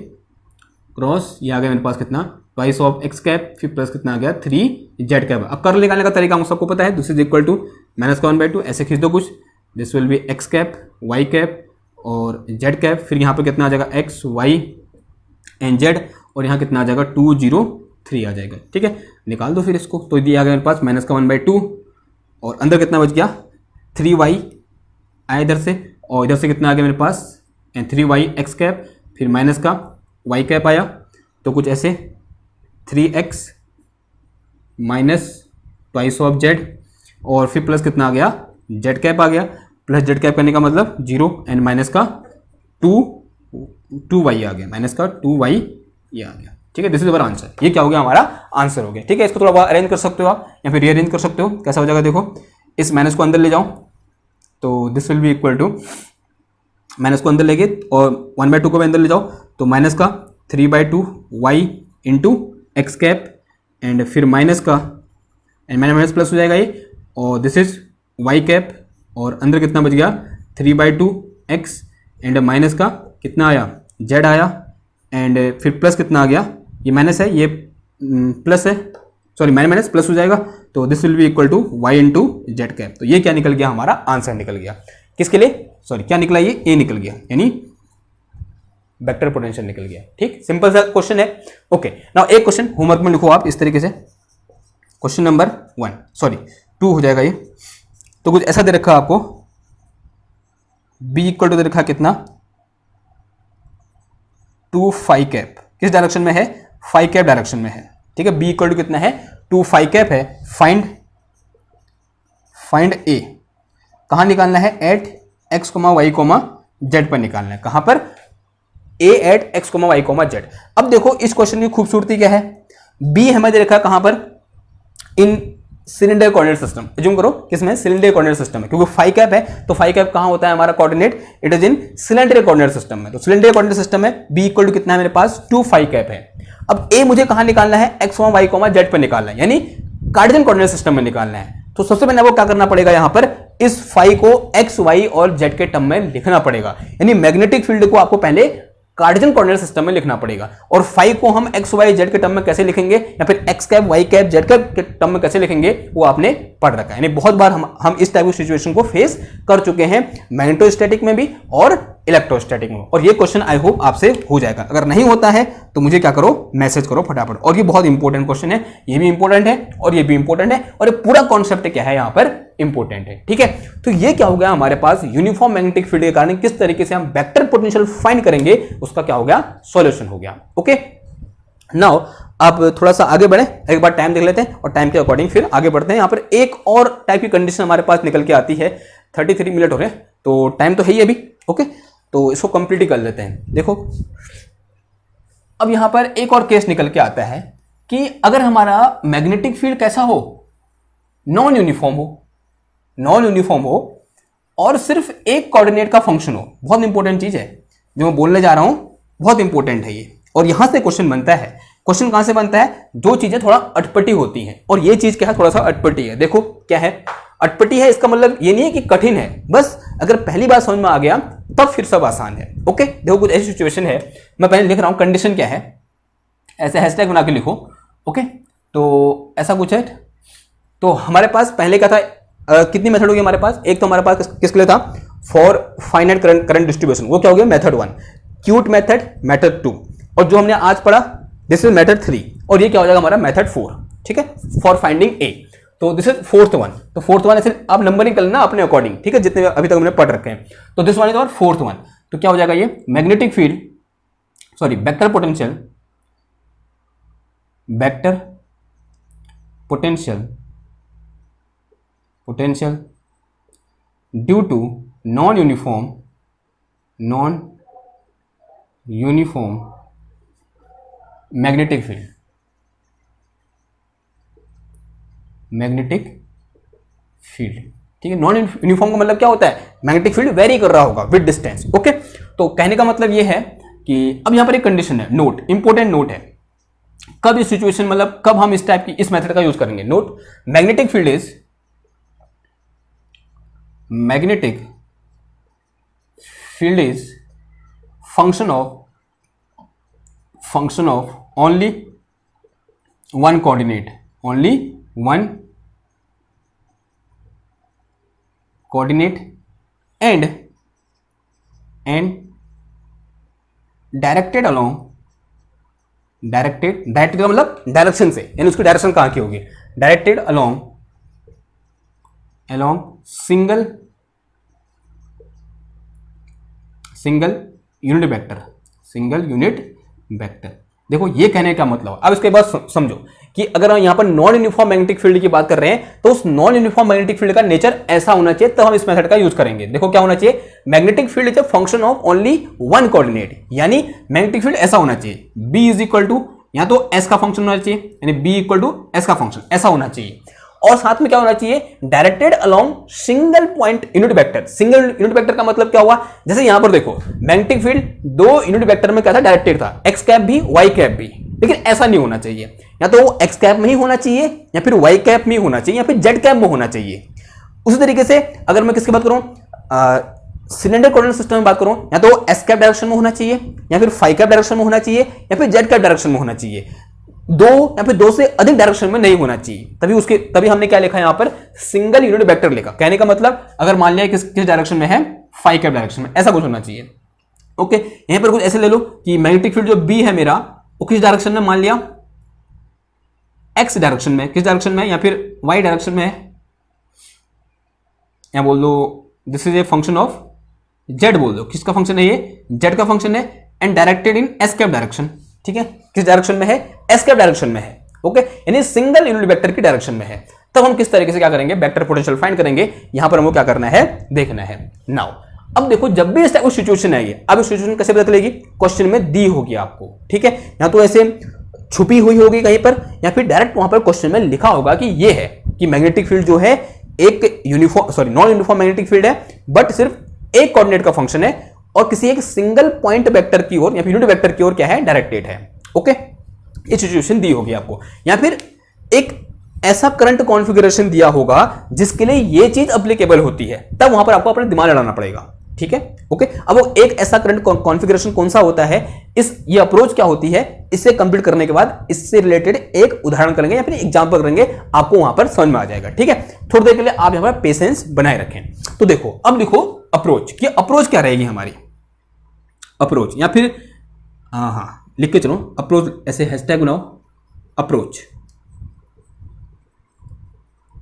क्रॉस ये आ गया मेरे पास कितना, ट्वाइस ऑफ एक्स कैप, फिर प्लस कितना आ गया 3z कैप। अब कर्ल निकालने का तरीका हम सबको पता है, this is equal to minus का 1/2, ऐसे खींच दो कुछ, this will be X cap, Y cap और जेड कैप। फिर यहाँ पर कितना आ जाएगा, एक्स वाई एंड जेड, और यहाँ कितना आ जाएगा 2 0 3 आ जाएगा। ठीक है, निकाल दो फिर इसको। तो ये आ गया मेरे पास माइनस का 1/2, और अंदर कितना बच गया 3y आया इधर से, और इधर से कितना आ गया मेरे पास 3y एक्स कैप, फिर माइनस का y कैप आया, तो कुछ ऐसे 3x minus twice of z, और फिर प्लस कितना आ गया z कैप आ गया। प्लस z कैप करने का मतलब 0 एंड माइनस का 2y आ गया, माइनस का 2y ये आ गया। ठीक है, दिस इज अवर आंसर। ये क्या हो गया, हमारा आंसर हो गया। ठीक है, इसको थोड़ा बहुत अरेंज कर सकते हो आप, या फिर रीअरेंज कर सकते हो। कैसा हो जाएगा, देखो इस माइनस को अंदर ले जाओ, तो this will be equal to, minus को अंदर लेके और 1/2 को भी अंदर ले जाओ, तो माइनस का 3/2 y into x cap, and फिर माइनस का, एंड माइनस प्लस हो जाएगा ये, और दिस इज y कैप, और अंदर कितना बच गया 3/2 x, एंड माइनस का कितना आया z आया, एंड फिर प्लस कितना आ गया, ये माइनस है, ये प्लस है, सॉरी माइनस प्लस हो जाएगा, तो this will be equal to y into Z cap. तो ये क्या निकल गया, हमारा आंसर निकल गया। किसके लिए, सॉरी क्या निकला, ये ए निकल गया, यानी वेक्टर पोटेंशियल निकल गया। ठीक, सिंपल सा क्वेश्चन है। ओके, नाउ एक क्वेश्चन होमवर्क में लिखो आप इस तरीके से, क्वेश्चन नंबर 2 हो जाएगा ये। तो कुछ ऐसा दे रखा आपको, b इक्वल टू दे रखा कितना टू फाई कैप किस डायरेक्शन में है, फाई कैप डायरेक्शन में है, ठीक है। बी इक्वल टू कितना है, टू फाई कैप है। फाइंड ए कहां निकालना है, at x comma Y comma Z पर निकालना है। कहां पर, A at x comma Y comma z. अब देखो इस क्वेश्चन की खूबसूरती क्या है, बी हमें दे रखा है कहां पर, इन सिलेंडर कोऑर्डिनेट सिस्टम। एज्यूम करो किसमें, सिलेंडर कोऑर्डिनेट सिस्टम है, क्योंकि फाई कैप है तो फाई कैप कहां होता है हमारा coordinate, it is in cylinder coordinate system में। तो सिलेंडर कोऑर्डिनेट सिस्टम में बी इक्वल टू कितना है मेरे पास, टू फाई कैप है। अब ए मुझे कहां निकालना है, X comma Y comma Z पर निकालना है, यानी कार्टेशियन कोऑर्डिनेट सिस्टम में निकालना है। तो सबसे पहले आपको क्या करना पड़ेगा, यहां पर इस फाई को एक्स वाई और जेड के टर्म में लिखना पड़ेगा, यानी मैग्नेटिक फील्ड को आपको पहले कार्टेशियन कोऑर्डिनेट सिस्टम में लिखना पड़ेगा। और फाई को हम एक्स वाई जेड के टर्म में कैसे लिखेंगे, या फिर X cap Y cap Z cap के टर्म में कैसे लिखेंगे, वो आपने पढ़ रखा है। यानी बहुत बार हम इस टाइप की सिचुएशन को फेस कर चुके हैं, मैग्नेटोस्टैटिक में भी और इलेक्ट्रोस्टैटिक में। और ये क्वेश्चन आई होप आपसे हो जाएगा। अगर नहीं होता है तो मुझे क्या करो, मैसेज करो फटाफट। और ये बहुत इंपॉर्टेंट क्वेश्चन है, ये भी इंपॉर्टेंट है और ये भी इंपॉर्टेंट है, और ये पूरा कॉन्सेप्ट क्या है यहां पर इंपॉर्टेंट है, ठीक है। तो ये क्या हो गया हमारे पास, यूनिफॉर्म मैग्नेटिक फील्ड के कारण किस तरीके से हम वेक्टर पोटेंशियल फाइंड करेंगे, उसका क्या हो गया, सॉल्यूशन हो गया। ओके, नाउ आप थोड़ा सा आगे बढ़े, एक बार टाइम देख लेते हैं और टाइम के अकॉर्डिंग फिर आगे बढ़ते हैं। यहां पर एक और टाइप की कंडीशन हमारे पास निकल के आती है, 33 मिनट हो रहे हैं तो टाइम तो है ही अभी। ओके, तो इसको कंप्लीट ही कर लेते हैं। देखो अब यहां पर एक और केस निकल के आता है कि अगर हमारा मैग्नेटिक फील्ड कैसा हो, नॉन यूनिफॉर्म हो और सिर्फ एक कोऑर्डिनेट का फंक्शन हो। बहुत इंपॉर्टेंट चीज है जो मैं बोलने जा रहा हूं, बहुत इंपॉर्टेंट है ये। और यहां से क्वेश्चन बनता है। क्वेश्चन कहां से बनता है, जो चीजें थोड़ा अटपटी होती हैं, और ये चीज क्या है, थोड़ा सा अटपटी है। देखो क्या है, अटपटी है, इसका मतलब ये नहीं है कि कठिन है, बस अगर पहली बार समझ में आ गया तब फिर सब आसान है। ओके, देखो कुछ ऐसी सिचुएशन है, मैं पहले लिख रहा हूं कंडीशन क्या है, ऐसे हैशटैग बना के लिखो। ओके, तो ऐसा कुछ है। तो हमारे पास पहले क्या था, कितनी मेथड होगी हमारे पास, एक तो हमारे पास किसके लिए था, फॉर फाइनाइट करंट डिस्ट्रीब्यूशन, वो क्या हो गया, मेथड 1, क्यूट मेथड 2, और जो हमने आज पढ़ा दिस इज मेथड 3, और ये क्या हो जाएगा हमारा मेथड 4, ठीक है, फॉर फाइंडिंग ए। तो दिस इज फोर्थ वन। तो फोर्थ वन ऐसे आप नंबरिंग कर लेना अपने अकॉर्डिंग, ठीक है, जितने अभी तक हमने पढ़ रखे हैं। तो दिस वन इज और फोर्थ वन। तो क्या हो जाएगा ये, magnetic field, sorry vector potential due to non uniform magnetic field, ठीक है। नॉन यूनिफॉर्म का मतलब क्या होता है, मैग्नेटिक फील्ड वेरी कर रहा होगा विद डिस्टेंस। ओके, तो कहने का मतलब ये है कि अब यहां पर एक कंडीशन है, नोट, इंपॉर्टेंट नोट है, कब इस सिचुएशन, मतलब कब हम इस टाइप की इस मेथड का यूज करेंगे। Note, magnetic field is function of only one coordinate, and directed का मतलब डायरेक्शन से, यानी उसकी डायरेक्शन कहां की होगी, directed along single unit vector. देखो ये कहने का मतलब, अब इसके बाद समझो कि अगर हम यहां पर नॉन यूनिफॉर्म मैग्नेटिक फील्ड की बात कर रहे हैं तो उस नॉन यूनिफॉर्म मैग्नेटिक फील्ड का नेचर ऐसा होना चाहिए, तब हम इस मेथड का यूज करेंगे। देखो क्या होना चाहिए, magnetic field is a function of only one coordinate, यानी मैग्नेटिक फील्ड ऐसा होना चाहिए, B इज इक्वल टू या तो S का फंक्शन होना चाहिए, यानी B इक्वल टू S का फंक्शन, ऐसा होना चाहिए। और साथ में क्या होना चाहिए, directed along single point unit vector. Single unit vector का मतलब क्या हुआ, जैसे यहां पर देखो मैग्नेटिक फील्ड दो यूनिट वेक्टर में क्या था, डायरेक्टेड था, एक्स कैप भी वाई कैप भी, लेकिन ऐसा नहीं होना चाहिए, या तो वो एक्स कैप में ही होना चाहिए या फिर वाई कैप में होना चाहिए या फिर जेड कैप में होना चाहिए। उसी तरीके से अगर मैं किसकी बात करूं, सिलेंडर कोऑर्डिनेट सिस्टम में बात करूं, या तो एस कैप डायरेक्शन में होना चाहिए या फिर फाई कैप डायरेक्शन में होना चाहिए या फिर जेड कैप डायरेक्शन में होना चाहिए, दो या फिर दो से अधिक डायरेक्शन में नहीं होना चाहिए। तभी हमने क्या लिखा यहां पर, सिंगल यूनिट वेक्टर लिखा। कहने का मतलब अगर मान लिया किस डायरेक्शन में है, फाई कैप डायरेक्शन में, ऐसा कुछ होना चाहिए। ओके, यहां पर कुछ ऐसे ले लो कि मैग्नेटिक फील्ड जो बी है मेरा, वो किस डायरेक्शन में, मान लिया एक्स डायरेक्शन में, किस डायरेक्शन में, या फिर वाई डायरेक्शन में है, या बोल दो this is a function of Z, बोल दो किसका फंक्शन है ये, जेड का फंक्शन है, and directed in escape direction. ठीक है, किस डायरेक्शन में है? एस्केप डायरेक्शन में है। ओके, यानी सिंगल यूनिट वेक्टर की डायरेक्शन में है। तब हम किस तरीके से क्या करेंगे? वेक्टर पोटेंशियल फाइंड करेंगे। यहां पर हमको क्या करना है? देखना है। नाउ अब देखो, जब भी इस टाइप की सिचुएशन आएगी, अब इस सिचुएशन कैसे पता चलेगी? क्वेश्चन में दी होगी आपको। ठीक है, या तो ऐसे छुपी हुई होगी कहीं पर, या फिर डायरेक्ट वहां पर क्वेश्चन में लिखा होगा कि ये है कि मैग्नेटिक फील्ड जो है एक uniform non uniform magnetic field है, बट सिर्फ एक कोऑर्डिनेट का फंक्शन है और किसी एक सिंगल पॉइंट वेक्टर की ओर या फिर यूनिट वेक्टर की ओर क्या है? डायरेक्टेड है। ओके, ये सिचुएशन दी होगी आपको, या फिर एक ऐसा करंट कॉन्फ़िगरेशन दिया होगा जिसके लिए ये चीज एप्लीकेबल होती है, तब वहां पर आपको अपना दिमाग लड़ाना पड़ेगा। ठीक है, ओके। अब वो एक ऐसा करंट कॉन्फ़िगरेशन कौन सा होता है, ये अप्रोच क्या होती है, इसे कंप्लीट करने के बाद इससे रिलेटेड एक उदाहरण करेंगे या फिर एग्जांपल करेंगे, आपको वहां पर समझ में आ जाएगा। ठीक है, थोड़ी देर के लिए आप यहां पर पेशेंस बनाए रखें। तो देखो, अब लिखो अप्रोच, कि अप्रोच क्या रहेगी हमारी? अप्रोच, या फिर लिख के चलो अप्रोच, ऐसे हैशटैग बनाओ अप्रोच।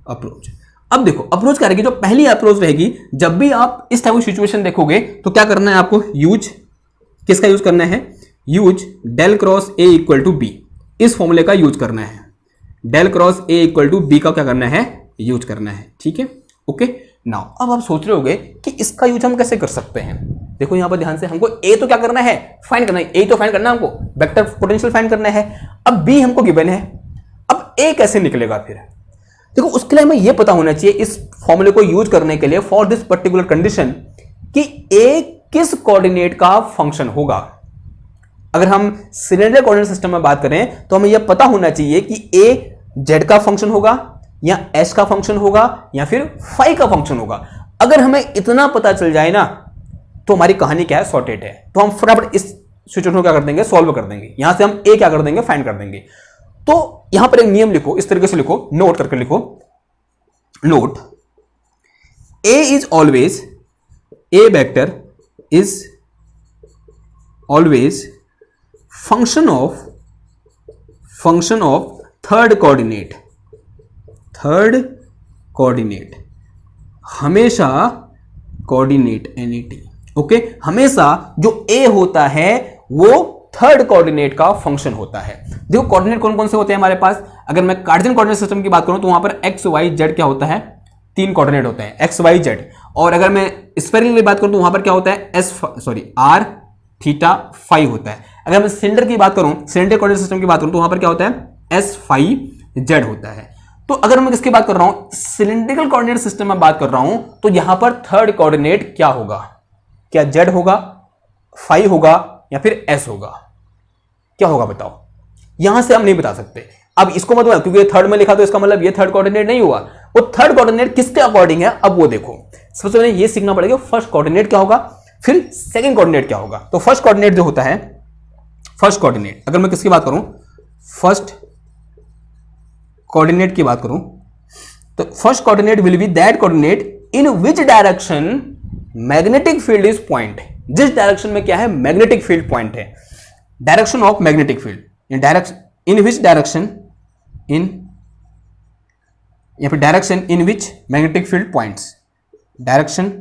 अप्रोच, अब देखो अप्रोच क्या रहेगी? जो पहली अप्रोच रहेगी, जब भी आप इस टाइप की सिचुएशन देखोगे तो क्या करना है आपको? यूज किसका यूज करना है? Use del cross A equal to B, इस फॉर्मूले का यूज करना है। Del cross A equal to B का क्या करना है? यूज करना है। ठीक है, ओके। नाउ अब आप सोच रहे होगे कि इसका यूज हम कैसे कर सकते हैं। देखो यहां पर ध्यान से, हमको ए तो क्या करना है? फाइंड करना है। ए तो फाइंड करना है हमको, वेक्टर पोटेंशियल फाइंड करना है। अब बी हमको गिवन है, अब ए कैसे निकलेगा फिर? देखो उसके लिए हमें यह पता होना चाहिए इस फॉर्मूले को यूज करने के लिए, फॉर दिस पर्टिकुलर कंडीशन, कि ए किस कोऑर्डिनेट का फंक्शन होगा। अगर हम सिलेंडर कोऑर्डिनेट सिस्टम में बात करें तो हमें यह पता होना चाहिए कि ए जेड का फंक्शन होगा या एस का फंक्शन होगा या फिर फाई का फंक्शन होगा। अगर हमें इतना पता चल जाए ना, तो हमारी कहानी क्या है? सॉर्टेड है। तो हम फटाफट इस सिचुएशन को क्या कर देंगे? सॉल्व कर देंगे। यहां से हम ए क्या कर देंगे? फाइंड कर देंगे। तो यहां पर एक नियम लिखो, इस तरीके से लिखो, नोट करके लिखो। Note, A is always, A vector is always function of third coordinate. Third coordinate, हमेशा कोऑर्डिनेट एनईटी। ओके, हमेशा जो ए होता है वो थर्ड कोऑर्डिनेट का फंक्शन होता है। देखो कोऑर्डिनेट कौन कौन से होते हैं हमारे पास? अगर मैं कार्टेशियन कोऑर्डिनेट सिस्टम की बात करूं तो वहां पर एक्स वाई जेड क्या होता है? 3 कोऑर्डिनेट होते हैं, एक्स वाई जेड। और अगर मैं स्फेरिकल की बात करूं तो वहां पर क्या होता है? आर थीटा फाई होता है। अगर मैं सिलेंडर की बात करूं, सिलेंडर कोऑर्डिनेट सिस्टम की बात करूं तो वहां पर क्या होता है? एस फाई जेड होता है। तो अगर मैं किसकी बात कर रहा हूं? सिलेंड्रिकल कोऑर्डिनेट सिस्टम में बात कर रहा हूं, तो यहां पर थर्ड कोऑर्डिनेट क्या होगा? क्या जेड होगा, फाई होगा या फिर एस होगा? क्या होगा बताओ? यहां से हम नहीं बता सकते। अब इसको मत बोलो क्योंकि थर्ड में लिखा तो इसका मतलब ये थर्ड कोऑर्डिनेट नहीं हुआ। वो थर्ड कोऑर्डिनेट किसके अकॉर्डिंग है? अब वो देखो, सबसे पहले ये सीखना पड़ेगा फर्स्ट कोऑर्डिनेट क्या होगा, फिर सेकंड कोऑर्डिनेट क्या होगा। तो फर्स्ट कोऑर्डिनेट जो होता है, फर्स्ट कोऑर्डिनेट अगर मैं किसकी बात करूं, फर्स्ट कोऑर्डिनेट की बात करूं, तो first coordinate will be that coordinate in which direction magnetic field is point. जिस डायरेक्शन में क्या है? मैग्नेटिक फील्ड पॉइंट है। Direction of magnetic field, in direction, in which direction, in या फिर direction in which magnetic field points, direction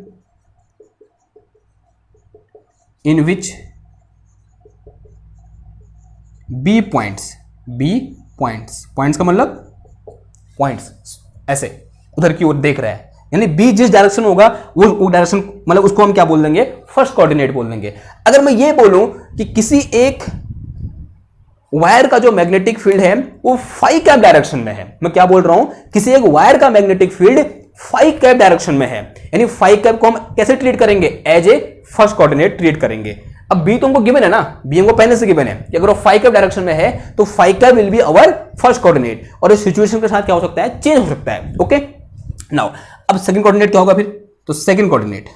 in which B points, B points, points का मतलब points ऐसे उधर की ओर देख रहा है, यानी बी जिस डायरेक्शन होगा वो डायरेक्शन, मतलब उसको हम क्या बोल देंगे? फर्स्ट कोऑर्डिनेट बोल देंगे। अगर मैं ये बोलूं कि किसी एक वायर का जो मैग्नेटिक फील्ड है वो फाई कैप डायरेक्शन में है, मैं क्या बोल रहा हूं? किसी एक वायर का magnetic field phi cap direction में है, यानी फाई कैप को हम कैसे ट्रीट करेंगे? As a first coordinate treat करेंगे। अब बी तुमको गिवन है ना, बी हमको पहले से गिवन है कि अगर वो फाई कैप डायरेक्शन में है तो phi cap will be our first coordinate, और इस सिचुएशन के साथ क्या हो सकता है? चेंज हो सकता है। ओके, नाउ अब सेकंड कोऑर्डिनेट क्या होगा फिर? तो सेकंड कोऑर्डिनेट,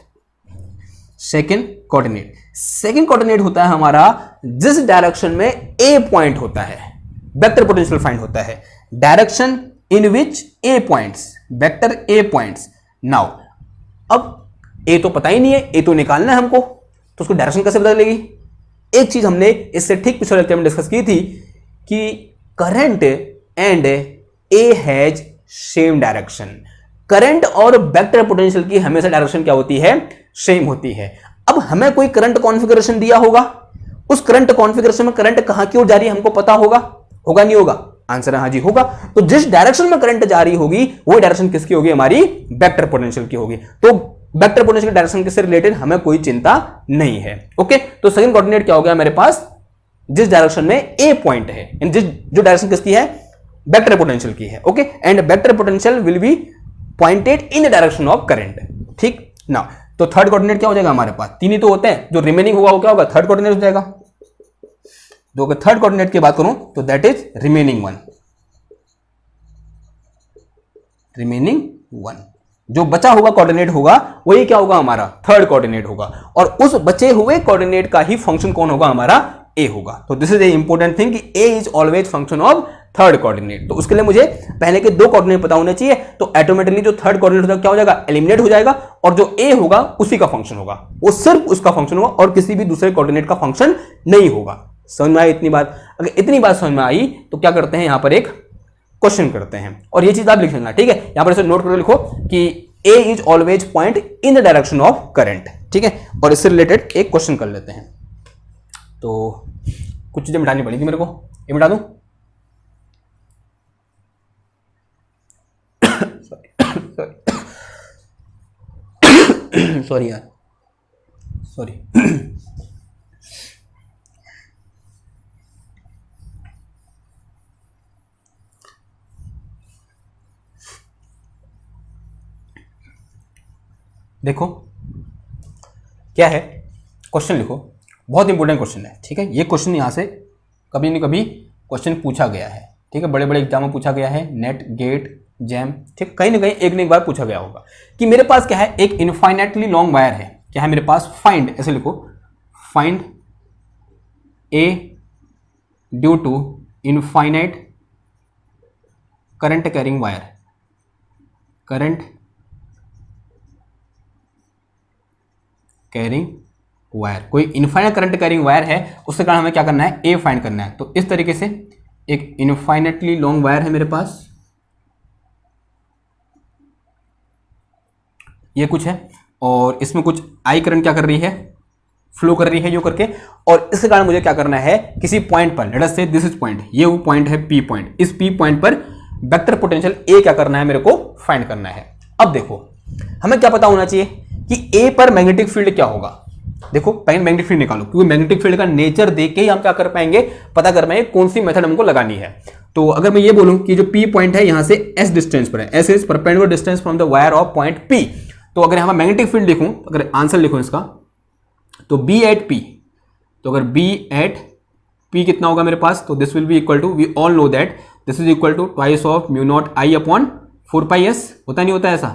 सेकंड कोऑर्डिनेट होता है हमारा जिस डायरेक्शन में ए पॉइंट होता है, वेक्टर पोटेंशियल फाइंड होता है। Direction in which A points, vector A points. Now अब ए तो पता ही नहीं है, ए तो निकालना है हमको, तो उसको डायरेक्शन कैसे पता चलेगी? एक चीज हमने इससे ठीक पिछले लेक्चर में डिस्कस की थी कि current and A has same direction. Current और वेक्टर पोटेंशियल की हमेशा डायरेक्शन क्या होती है? सेम होती है। अब हमें कोई करंट कॉन्फ़िगरेशन दिया होगा उस करंट कॉन्फ़िगरेशन में करंट कहां की ओर जा रही है हमको पता होगा, होगा नहीं होगा? आंसर है हाँ जी होगा। तो जिस डायरेक्शन में करंट जा रही होगी वो डायरेक्शन किसकी होगी? हमारी वेक्टर पोटेंशियल की होगी। तो वेक्टर पोटेंशियल डायरेक्शन से रिलेटेड हमें कोई चिंता नहीं है। ओके, तो सेकंड कोऑर्डिनेट क्या हो गया मेरे पास? जिस डायरेक्शन में ए पॉइंट है, जो डायरेक्शन किसकी है? वेक्टर पोटेंशियल की है। Okay, and vector potential will be pointed in the direction of current. ठीक ना, तो थर्ड कोऑर्डिनेट क्या हो जाएगा हमारे पास? तीन ही तो होते हैं, जो रिमेनिंग होगा वो क्या होगा? थर्ड कोऑर्डिनेट हो जाएगा। तो अगर थर्ड कोऑर्डिनेट की बात करूं तो that is remaining one. Remaining one जो बचा हुआ कोऑर्डिनेट होगा वही क्या होगा? हमारा थर्ड कोऑर्डिनेट होगा। और उस बचे हुए कोऑर्डिनेट का ही फंक्शन कौन होगा? हमारा ए होगा। तो this is a important thing कि A is always function of third coordinate. तो उसके लिए मुझे पहले के दो कोऑर्डिनेट पता होने चाहिए, तो ऑटोमेटिकली जो थर्ड कोऑर्डिनेट होगा क्या हो जाएगा? एलिमिनेट हो जाएगा, और जो ए होगा उसी का फंक्शन होगा, वो सिर्फ उसका फंक्शन होगा और किसी भी दूसरे कोऑर्डिनेट का फंक्शन नहीं होगा। समझ में आई इतनी बात? अगर इतनी बात समझ में आई तो क्या करते हैं, यहां पर एक क्वेश्चन करते हैं, और ये चीज आप लिख लेना। ठीक है, यहां पर इसे नोट करके लिखो कि A is always point in the direction of current. ठीक है, और इससे रिलेटेड एक क्वेश्चन कर लेते हैं। तो कुछ चीजें मिटानी पड़ेगी मेरे को, ये मिटा दूं? सॉरी यार, सॉरी। देखो क्या है, क्वेश्चन लिखो, बहुत इंपॉर्टेंट क्वेश्चन है। ठीक है, ये क्वेश्चन यहां से कभी न कभी क्वेश्चन पूछा गया है। ठीक है, बड़े बड़े एग्जाम में पूछा गया है, नेट, गेट, जैम, ठीक, कहीं ना कहीं एक न एक बार पूछा गया होगा कि मेरे पास क्या है, एक इनफाइनाइटली लॉन्ग वायर है। क्या है मेरे पास? फाइंड, ऐसे लिखो, find A due to infinite current carrying wire. Current carrying wire, कोई इनफाइनाइट करंट कैरिंग वायर है, उसके कारण हमें क्या करना है? ए फाइंड करना है। तो इस तरीके से एक इनफाइनाइटली लॉन्ग वायर है मेरे पास, ये कुछ है, और इसमें कुछ आई करंट क्या कर रही है? फ्लो कर रही है यो करके, और इसके कारण मुझे क्या करना है? किसी पॉइंट पर, लेट अस से दिस इज पॉइंट, ये वो पॉइंट है पी पॉइंट, इस पी पॉइंट पर वेक्टर पोटेंशियल ए क्या करना है? मेरे को फाइंड करना है। अब देखो हमें क्या पता होना चाहिए कि ए पर मैग्नेटिक फील्ड क्या होगा। देखो मैग्नेटिक फील्ड निकालो, क्योंकि मैग्नेटिक फील्ड का नेचर देख के ही हम क्या कर पाएंगे? पता कर पाएंगे कौन सी मेथड हमको लगानी है। तो अगर मैं ये बोलूं कि जो पी पॉइंट है यहां से एस डिस्टेंस पर है, S is perpendicular distance from the wire of point P, तो अगर यहां मैग्नेटिक फील्ड लिखूं, अगर आंसर लिखूं इसका, तो बी एट पी, तो अगर बी एट पी कितना होगा मेरे पास? तो this will be equal to, we all know that this is equal to twice of mu naught I upon 4 pi s, होता नहीं होता ऐसा?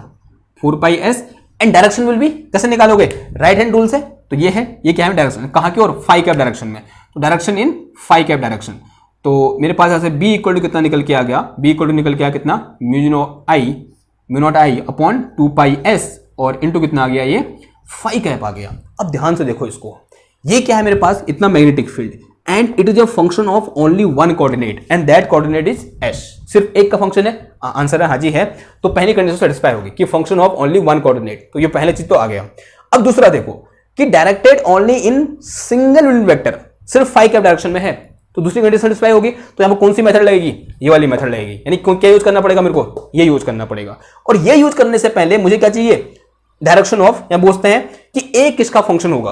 4 pi s, and direction will be कैसे निकालोगे? राइट हैंड रूल से। तो ये है, ये क्या है? डायरेक्शन कहां की ओर? फाई कैप डायरेक्शन में, तो direction in phi cap direction. तो मेरे पास ऐसे बी इक्वल टू कितना निकल के आ गया? बी इक्वल टू निकल के आ कितना? Mu naught I upon 2 pi S, और इनटू कितना आ गया? ये फाई कैप आ गया। अब ध्यान से देखो इसको, ये क्या है मेरे पास? इतना magnetic field, and it is a function of only one coordinate, and that coordinate is S. सिर्फ एक का फंक्शन है। आंसर है हाँ जी है। तो पहली कंडीशन सेटिस्फाई होगी कि function of only one coordinate, तो ये पहले चीज तो आ गया। अब दूसरा देखो कि directed only in single unit vector, सिर्फ फाई कैप डायरेक्शन में है, तो दूसरी कंडीशन सेटिस्फाई होगी। तो यहां पर कौन सी मेथड लगेगी? ये वाली मेथड लगेगी। यानी क्या यूज करना पड़ेगा मेरे को? ये यूज करना पड़ेगा। और ये यूज करने से पहले मुझे क्या चाहिए? डायरेक्शन ऑफ, या बोलते हैं कि ए किसका फंक्शन होगा,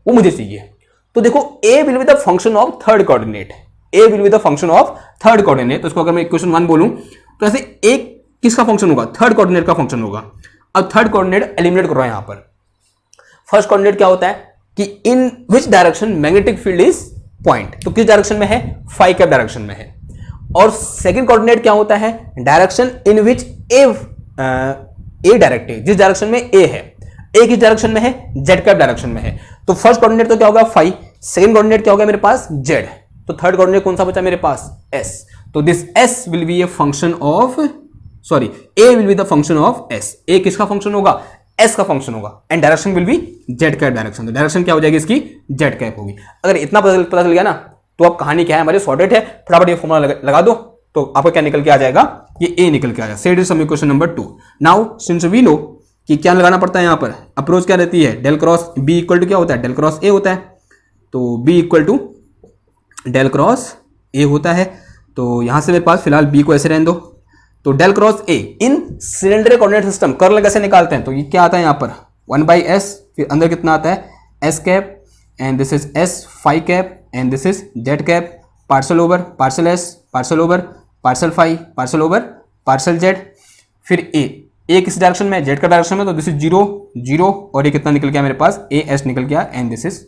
वो मुझे चाहिए। तो देखो A will be the function of third coordinate, A will be the function of third coordinate. तो इसको अगर मैं इक्वेशन 1 बोलूं तो ऐसे ए किसका फंक्शन होगा? थर्ड कोऑर्डिनेट का फंक्शन होगा। अब थर्ड कोऑर्डिनेट एलिमिनेट करो यहां पर। फर्स्ट कोऑर्डिनेट क्या होता है कि in which direction magnetic field is point, तो किस डायरेक्शन में है? फाई कैप डायरेक्शन में है। और सेकंड कोऑर्डिनेट क्या होता है? Direction in which A direct है, जिस डायरेक्शन में ए है। ए किस डायरेक्शन में है? जेड कैप डायरेक्शन में है। तो फर्स्ट कोऑर्डिनेट तो क्या होगा? फाई, सेकंड कोऑर्डिनेट क्या होगा मेरे पास? जेड। तो थर्ड कोऑर्डिनेट कौन सा बचा मेरे पास? एस। तो this s will be a function of, sorry, A will be the function of s. A किसका फंक्शन होगा? एस का फंक्शन होगा, and direction will be z cap direction. तो डायरेक्शन क्या हो जाएगी इसकी? जेड कैप होगी। अगर इतना पता चल गया ना, तो अब कहानी क्या है हमारी? सॉर्टेड है। फटाफट ये फॉर्मूला लगा दो, तो आपको क्या निकल के आ जाएगा? ये ए निकल के आ जाएगा। Set is some equation number 2। Now since we know कि क्या लगाना पड़ता है यहां पर, अप्रोच क्या रहती है? Del cross B equal to क्या होता है? डेल क्रॉस ए होता है। तो B equal to del cross A होता है। तो यहाँ से मेरे पास फिलहाल बी को ऐसे रहने दो। तो del cross A in cylinder coordinate system curl कैसे निकालते हैं, तो ये क्या आता है यहाँ पर 1/s, फिर अंदर कितना आता है S cap, and this is S phi cap, and this is Z cap, partial over partial S, partial over partial phi, partial over partial Z. फिर ए किस डायरेक्शन में, जेड का डायरेक्शन में, तो दिस इज 0 0, और ये कितना निकल गया मेरे पास ए एस निकल गया, एंड दिस इज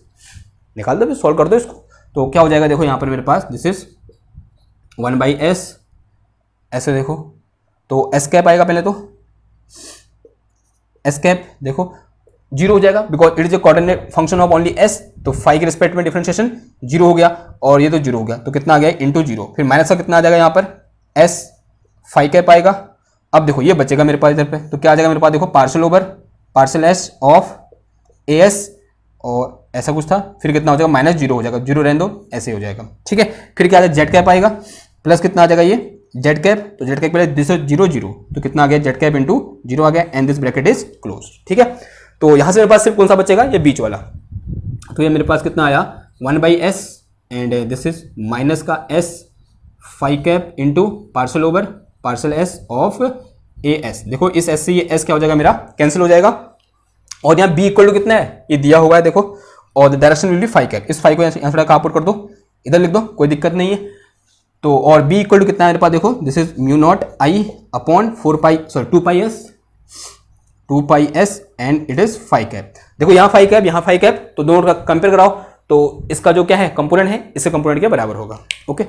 निकाल दो, सॉल्व कर दो इसको। तो क्या हो जाएगा देखो यहाँ पर मेरे पास दिस इज 1/s, ऐसे देखो तो एस कैप आएगा पहले, तो एस कैप देखो 0 हो जाएगा because it is a coordinate function of only S, तो फाई के रिस्पेक्ट में डिफरेंशिएशन 0 हो गया, और ये तो 0 हो गया, तो कितना आ गया इंटू 0, फिर माइनस का कितना आ जाएगा यहाँ पर एस फाई कैप आएगा। अब देखो ये बचेगा मेरे पास इधर पे, तो क्या आ जाएगा मेरे पास देखो parcel over partial s of A S, और ऐसा कुछ था, फिर कितना हो जाएगा माइनस 0 हो जाएगा, 0 रहने दो, ऐसे हो जाएगा, ठीक है। फिर क्या आ जाएगा जेड कैप आएगा, प्लस कितना आ जाएगा ये जेड कैप, तो जेड कैप पहले दिस 0 0, तो कितना आ गया जेड कैप इंटू 0 आ गया, and this bracket is close, ठीक है। तो यहां से मेरे पास सिर्फ कौन सा बचेगा, ये बीच वाला, तो ये मेरे पास कितना आया 1/s, and this is minus का s phi cap into partial over partial s of A s. देखो इस एस से ये एस क्या हो जाएगा मेरा कैंसिल हो जाएगा, और यहाँ बी इक्वल टू कितना है ये दिया हुआ है देखो, और the direction will be phi cap, इस फाई को यहाँ थोड़ा कहाँ पुट कर दो, इधर लिख दो, कोई दिक्कत नहीं है। तो और b इक्वल टू कितना है मेरे पास देखो, this is mu naught I upon 2πs, and it is phi cap. देखो यहाँ फाई कैप यहाँ फाई कैप, तो दोनों का कंपेयर कराओ, तो इसका जो क्या है कंपोनेंट है इससे कंपोनेंट के बराबर होगा, ओके।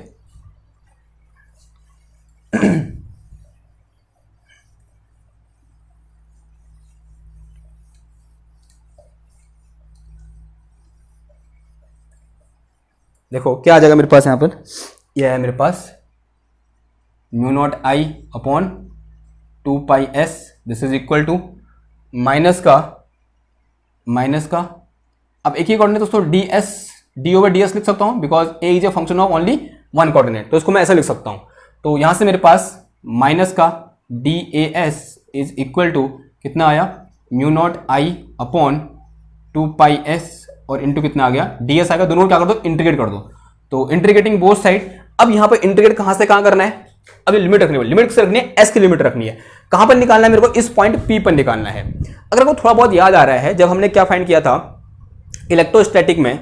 देखो क्या आ जाएगा मेरे पास यहाँ पर, यह है मेरे पास mu naught I upon 2πs, this is equal to minus का अब एक ही कोऑर्डिनेट दोस्तों डी ओवर डी एस लिख सकता हूँ, because a is a function of only one coordinate, तो इसको मैं ऐसा लिख सकता हूँ। तो यहाँ से मेरे पास माइनस का D A S is equal to कितना आया mu naught I upon 2πs, और इंटू कितना आ गया डी एस आएगा, दोनों क्या कर दो इंटीग्रेट कर दो, तो इंटीग्रेटिंग बोथ साइड। अब यहाँ पर इंटीग्रेट कहाँ से कहाँ करना है, अभी लिमिट रखनी है, लिमिट से रखनी है, एस की लिमिट रखनी है, कहाँ पर निकालना है मेरे को, इस पॉइंट पी पर निकालना है। अगर आपको थोड़ा बहुत याद आ रहा है, जब हमने क्या फाइंड किया था इलेक्ट्रोस्टैटिक में,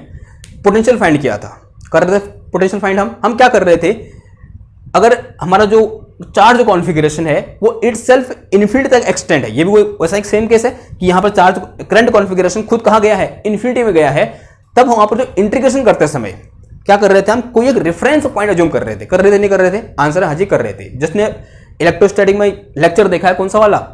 पोटेंशियल फाइंड किया था, कर रहे थे पोटेंशियल फाइंड, हम क्या कर रहे थे, अगर हमारा जो चार्ज कॉन्फ़िगरेशन है वो इटसेल्फ इन्फिनिटी तक एक्सटेंड है, ये भी वैसा एक सेम केस है कि यहाँ पर चार्ज करंट कॉन्फ़िगरेशन खुद कहाँ गया है इन्फिनिटी में गया है, तब हम वहाँ पर जो इंटीग्रेशन करते समय क्या कर रहे थे, हम कोई एक रेफरेंस पॉइंट अज्यूम कर रहे थे नहीं कर रहे थे, आंसर है हाँ जी कर रहे थे। जिसने इलेक्ट्रोस्टैटिक में लेक्चर देखा है कौन सा वाला,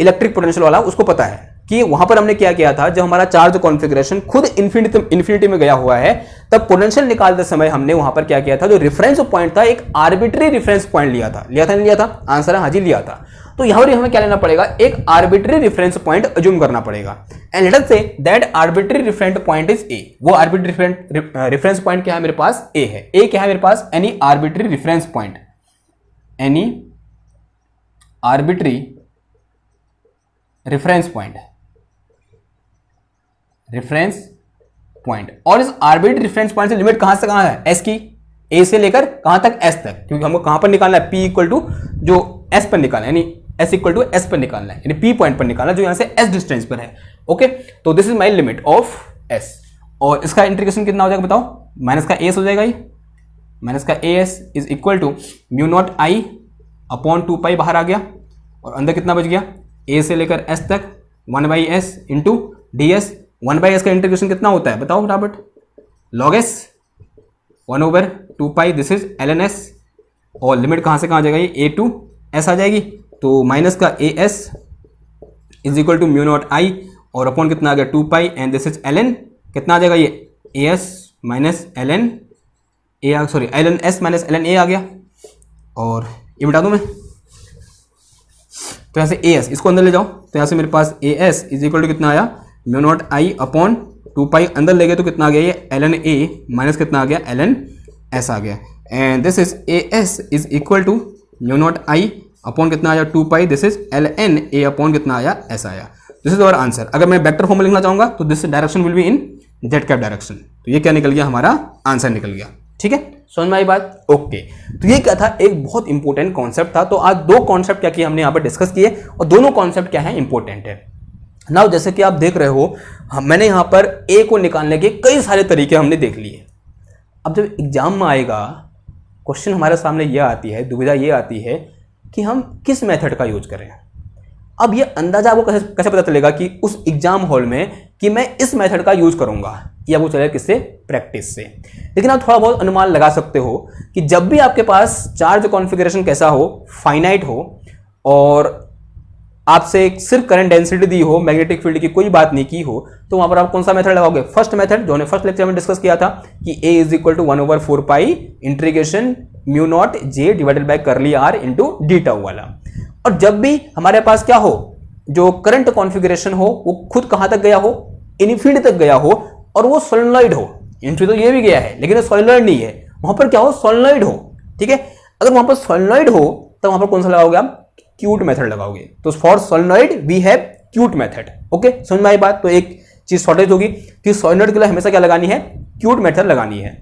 इलेक्ट्रिक पोटेंशियल वाला, उसको पता है कि वहां पर हमने क्या किया था, जब हमारा चार्ज कॉन्फ़िगरेशन खुद इन्फिनिटी में गया हुआ है, तब पोटेंशियल निकालते समय हमने वहां पर क्या किया था, जो रेफरेंस पॉइंट था एक आर्बिट्री रेफरेंस पॉइंट लिया था नहीं लिया था, आंसर है हाँ जी लिया था। तो यहां पर हमें क्या लेना पड़ेगा, एक आर्बिट्री रेफरेंस पॉइंट अज्यूम करना पड़ेगा, and let us say that arbitrary reference point is a. वो आर्बिट्री रेफरेंस पॉइंट क्या है मेरे पास, ए है। ए क्या है मेरे पास, any arbitrary reference point, any arbitrary reference point, और इस आर्बिट्री रेफरेंस पॉइंट से लिमिट कहां से कहां है, एस की, ए से लेकर कहां तक, एस तक, क्योंकि हमको कहां पर निकालना है, पी इक्वल टू जो एस पर निकालना है, यानी एस इक्वल टू एस पर निकालना है, यानी पी पॉइंट पर निकालना जो यहां से एस डिस्टेंस पर है, ओके। तो this is my limit of S, और इसका इंटीग्रेशन कितना हो जाएगा बताओ, माइनस का एस हो जाएगा, ये माइनस का a S is equal to mu naught I upon 2π बाहर आ गया, और अंदर कितना बच गया, ए से लेकर एस तक 1/s into D S. 1/s का इंटीग्रेशन कितना होता है बताओ फटाफट, log s 1/2π, this is ln s, और लिमिट कहाँ से कहाँ आ जाएगा, ये a to s आ जाएगी, तो माइनस का a S is equal to mu naught I, और अपॉन कितना आ गया 2π, एंड दिस इज ln कितना आ जाएगा, ये A S minus ln a, sorry ln s minus ln a आ गया, और ये बता दूँ मैं, तो यहाँ से ए एस इसको अंदर ले जाओ, तो यहाँ से मेरे पास a S is equal to कितना आया, म्यू नॉट आई अपॉन 2π, अंदर ले गए तो कितना आ गया, ये ln a माइनस कितना आ गया, ln s आ गया, and this is a S is equal to mu naught I upon कितना आया 2π, this is ln a upon कितना आया, s आया। This is our answer. अगर मैं वेक्टर फॉर्म में लिखना चाहूंगा तो this direction will be in Z cap direction. तो ये क्या निकल गया, हमारा आंसर निकल गया। ठीक है, समझ में आई बात? ओके, तो ये क्या था, एक बहुत इंपॉर्टेंट कॉन्सेप्ट था। तो आज दो कॉन्सेप्ट क्या किए हमने यहाँ पर डिस्कस किए, और दोनों कॉन्सेप्ट क्या है, इंपॉर्टेंट है। नाउ जैसे कि आप देख रहे हो, मैंने यहाँ पर ए को निकालने के कई सारे तरीके हमने देख लिए। अब जब एग्जाम में आएगा क्वेश्चन हमारे सामने ये आती है, दुविधा ये आती है कि हम किस मेथड का यूज करें। अब ये अंदाजा आपको कैसे पता चलेगा कि उस एग्जाम हॉल में कि मैं इस मेथड का यूज करूंगा, या वो चलेगा किससे, प्रैक्टिस से। लेकिन आप थोड़ा बहुत अनुमान लगा सकते हो कि जब भी आपके पास चार्ज कॉन्फ़िगरेशन कैसा हो, फाइनाइट हो, और आपसे सिर्फ करंट डेंसिटी दी हो, मैग्नेटिक फील्ड की कोई बात नहीं की हो, तो वहां पर आप कौन सा मेथड लगाओगे, फर्स्ट मेथड, जो हमने फर्स्ट लेक्चर में डिस्कस किया था कि A is equal to 1/4 pi integration mu naught J divided by curly R into D tau वाला। और जब भी हमारे पास क्या हो, जो करंट कॉन्फ़िगरेशन हो वो खुद कहां तक गया हो, इनफिनिटी तक गया हो, और वो सोलेनॉइड हो। इनफिनिटी तो ये भी गया है लेकिन सोलेनॉइड नहीं है, वहां पर क्या हो, सोलेनॉइड हो। ठीक है, अगर वहां पर सोलेनॉइड हो तो वहां पर कौन सा लगाओगे आप, क्यूट मेथड लगाओगे। तो for solenoid we have cute method. Okay, समझ में आई बात? तो एक चीज शॉर्टेज होगी कि सोलेनॉइड के लिए हमेशा क्या लगानी है, क्यूट मेथड लगानी है।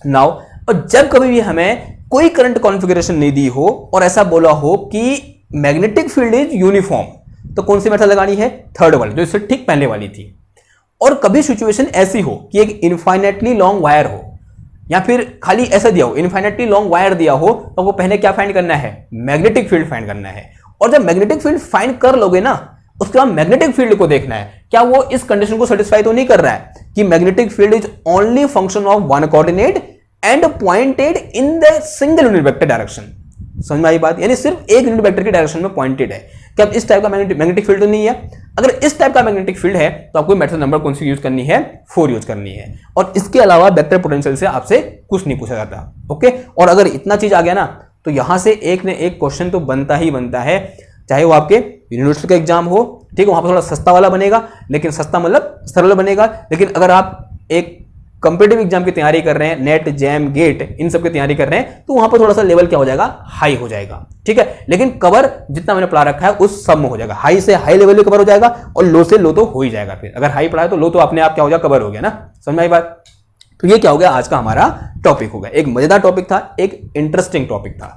नाउ, और जब कभी भी हमें कोई करंट कॉन्फ़िगरेशन नहीं दी हो और ऐसा बोला हो कि मैग्नेटिक फील्ड इज यूनिफॉर्म, तो कौन सी मेथड लगानी है, थर्ड वाली, जो इससे ठीक पहले वाली थी। और कभी सिचुएशन ऐसी हो कि एक इनफाइनेटली लॉन्ग वायर हो, या फिर खाली ऐसा दिया हो, इनफाइनेटली लॉन्ग वायर दिया हो, तो वो पहले क्या फाइंड करना है, मैग्नेटिक फील्ड फाइंड करना है। और जब मैग्नेटिक फील्ड फाइंड कर लोगे ना, उसके बाद मैग्नेटिक फील्ड को देखना है क्या वो इस कंडीशन को सेटिस्फाई तो नहीं कर रहा है कि magnetic field is only function of one coordinate and pointed in the single unit vector direction. समझ में आई बात? यानी सिर्फ एक यूनिट वेक्टर की डायरेक्शन में पॉइंटेड है। क्या इस टाइप का मैग्नेटिक फील्ड तो नहीं है? अगर इस टाइप का मैग्नेटिक फील्ड है तो आपको मेथड नंबर कौन सी यूज करनी है, 4 यूज करनी है। और इसके अलावा वेक्टर पोटेंशियल से आपसे कुछ नहीं पूछा जाता। ओके, और अगर इतना चीज आ गया ना, तो यहां से एक ने एक क्वेश्चन तो बनता ही बनता है, चाहे वो आपके यूनिवर्सिटी का एग्जाम हो, ठीक है, वहां पर थोड़ा सस्ता वाला बनेगा, लेकिन सस्ता मतलब सरल बनेगा। लेकिन अगर आप एक कंपीटिटिव एग्जाम की तैयारी कर रहे हैं, नेट, जैम, गेट, इन सब की तैयारी कर रहे हैं, तो वहां पर थोड़ा सा लेवल क्या हो जाएगा, हाई हो जाएगा। ठीक है, लेकिन कवर जितना मैंने पढ़ा रखा है उस सब में हो जाएगा, हाई से हाई लेवल में कवर हो जाएगा, और लो से लो तो हो ही जाएगा। फिर अगर हाई पढ़ा है तो लो तो अपने आप क्या हो जाएगा, कवर हो गया ना। समझ में आई बात? तो ये क्या हो गया, आज का हमारा टॉपिक हो गया। एक मजेदार टॉपिक था, एक इंटरेस्टिंग टॉपिक था।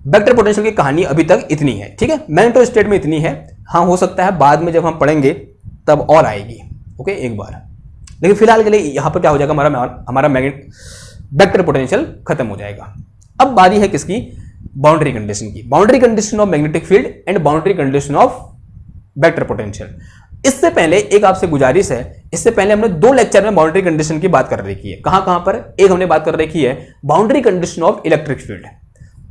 वेक्टर पोटेंशियल की कहानी अभी तक इतनी है। ठीक है, मैग्नेटो स्टेट में इतनी है। हाँ, हो सकता है बाद में जब हम पढ़ेंगे तब और आएगी, ओके, एक बार। लेकिन फिलहाल के लिए यहां पर क्या हो जाएगा, हमारा वेक्टर पोटेंशियल खत्म हो जाएगा। अब बारी है किसकी, बाउंड्री कंडीशन की। Boundary condition of magnetic field and boundary condition of vector potential. इससे पहले एक आपसे गुजारिश है, इससे पहले हमने 2 लेक्चर में बाउंड्री कंडीशन की बात कर रखी है। कहां पर, एक हमने बात कर रखी है boundary condition of electric field,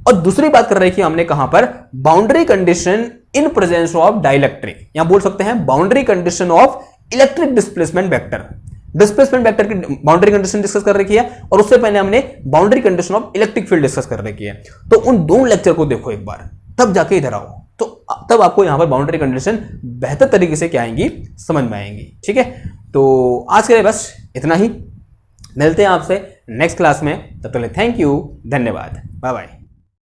और दूसरी बात कर रखी है हमने कहां पर, boundary condition in presence of dielectric, या बोल सकते हैं boundary condition of electric displacement vector. Displacement vector की बाउंड्री कंडीशन डिस्कस कर रखी है, और उससे पहले हमने boundary condition of electric field discuss कर रखी है। तो उन 2 लेक्चर को देखो एक बार, तब जाके इधर आओ, तो तब आपको यहां पर बाउंड्री कंडीशन बेहतर तरीके से क्या आएंगी, समझ में आएंगी। ठीक है, तो आज के लिए बस इतना ही। मिलते हैं आपसे नेक्स्ट क्लास में, तब तक थैंक यू, धन्यवाद, बाय बाय।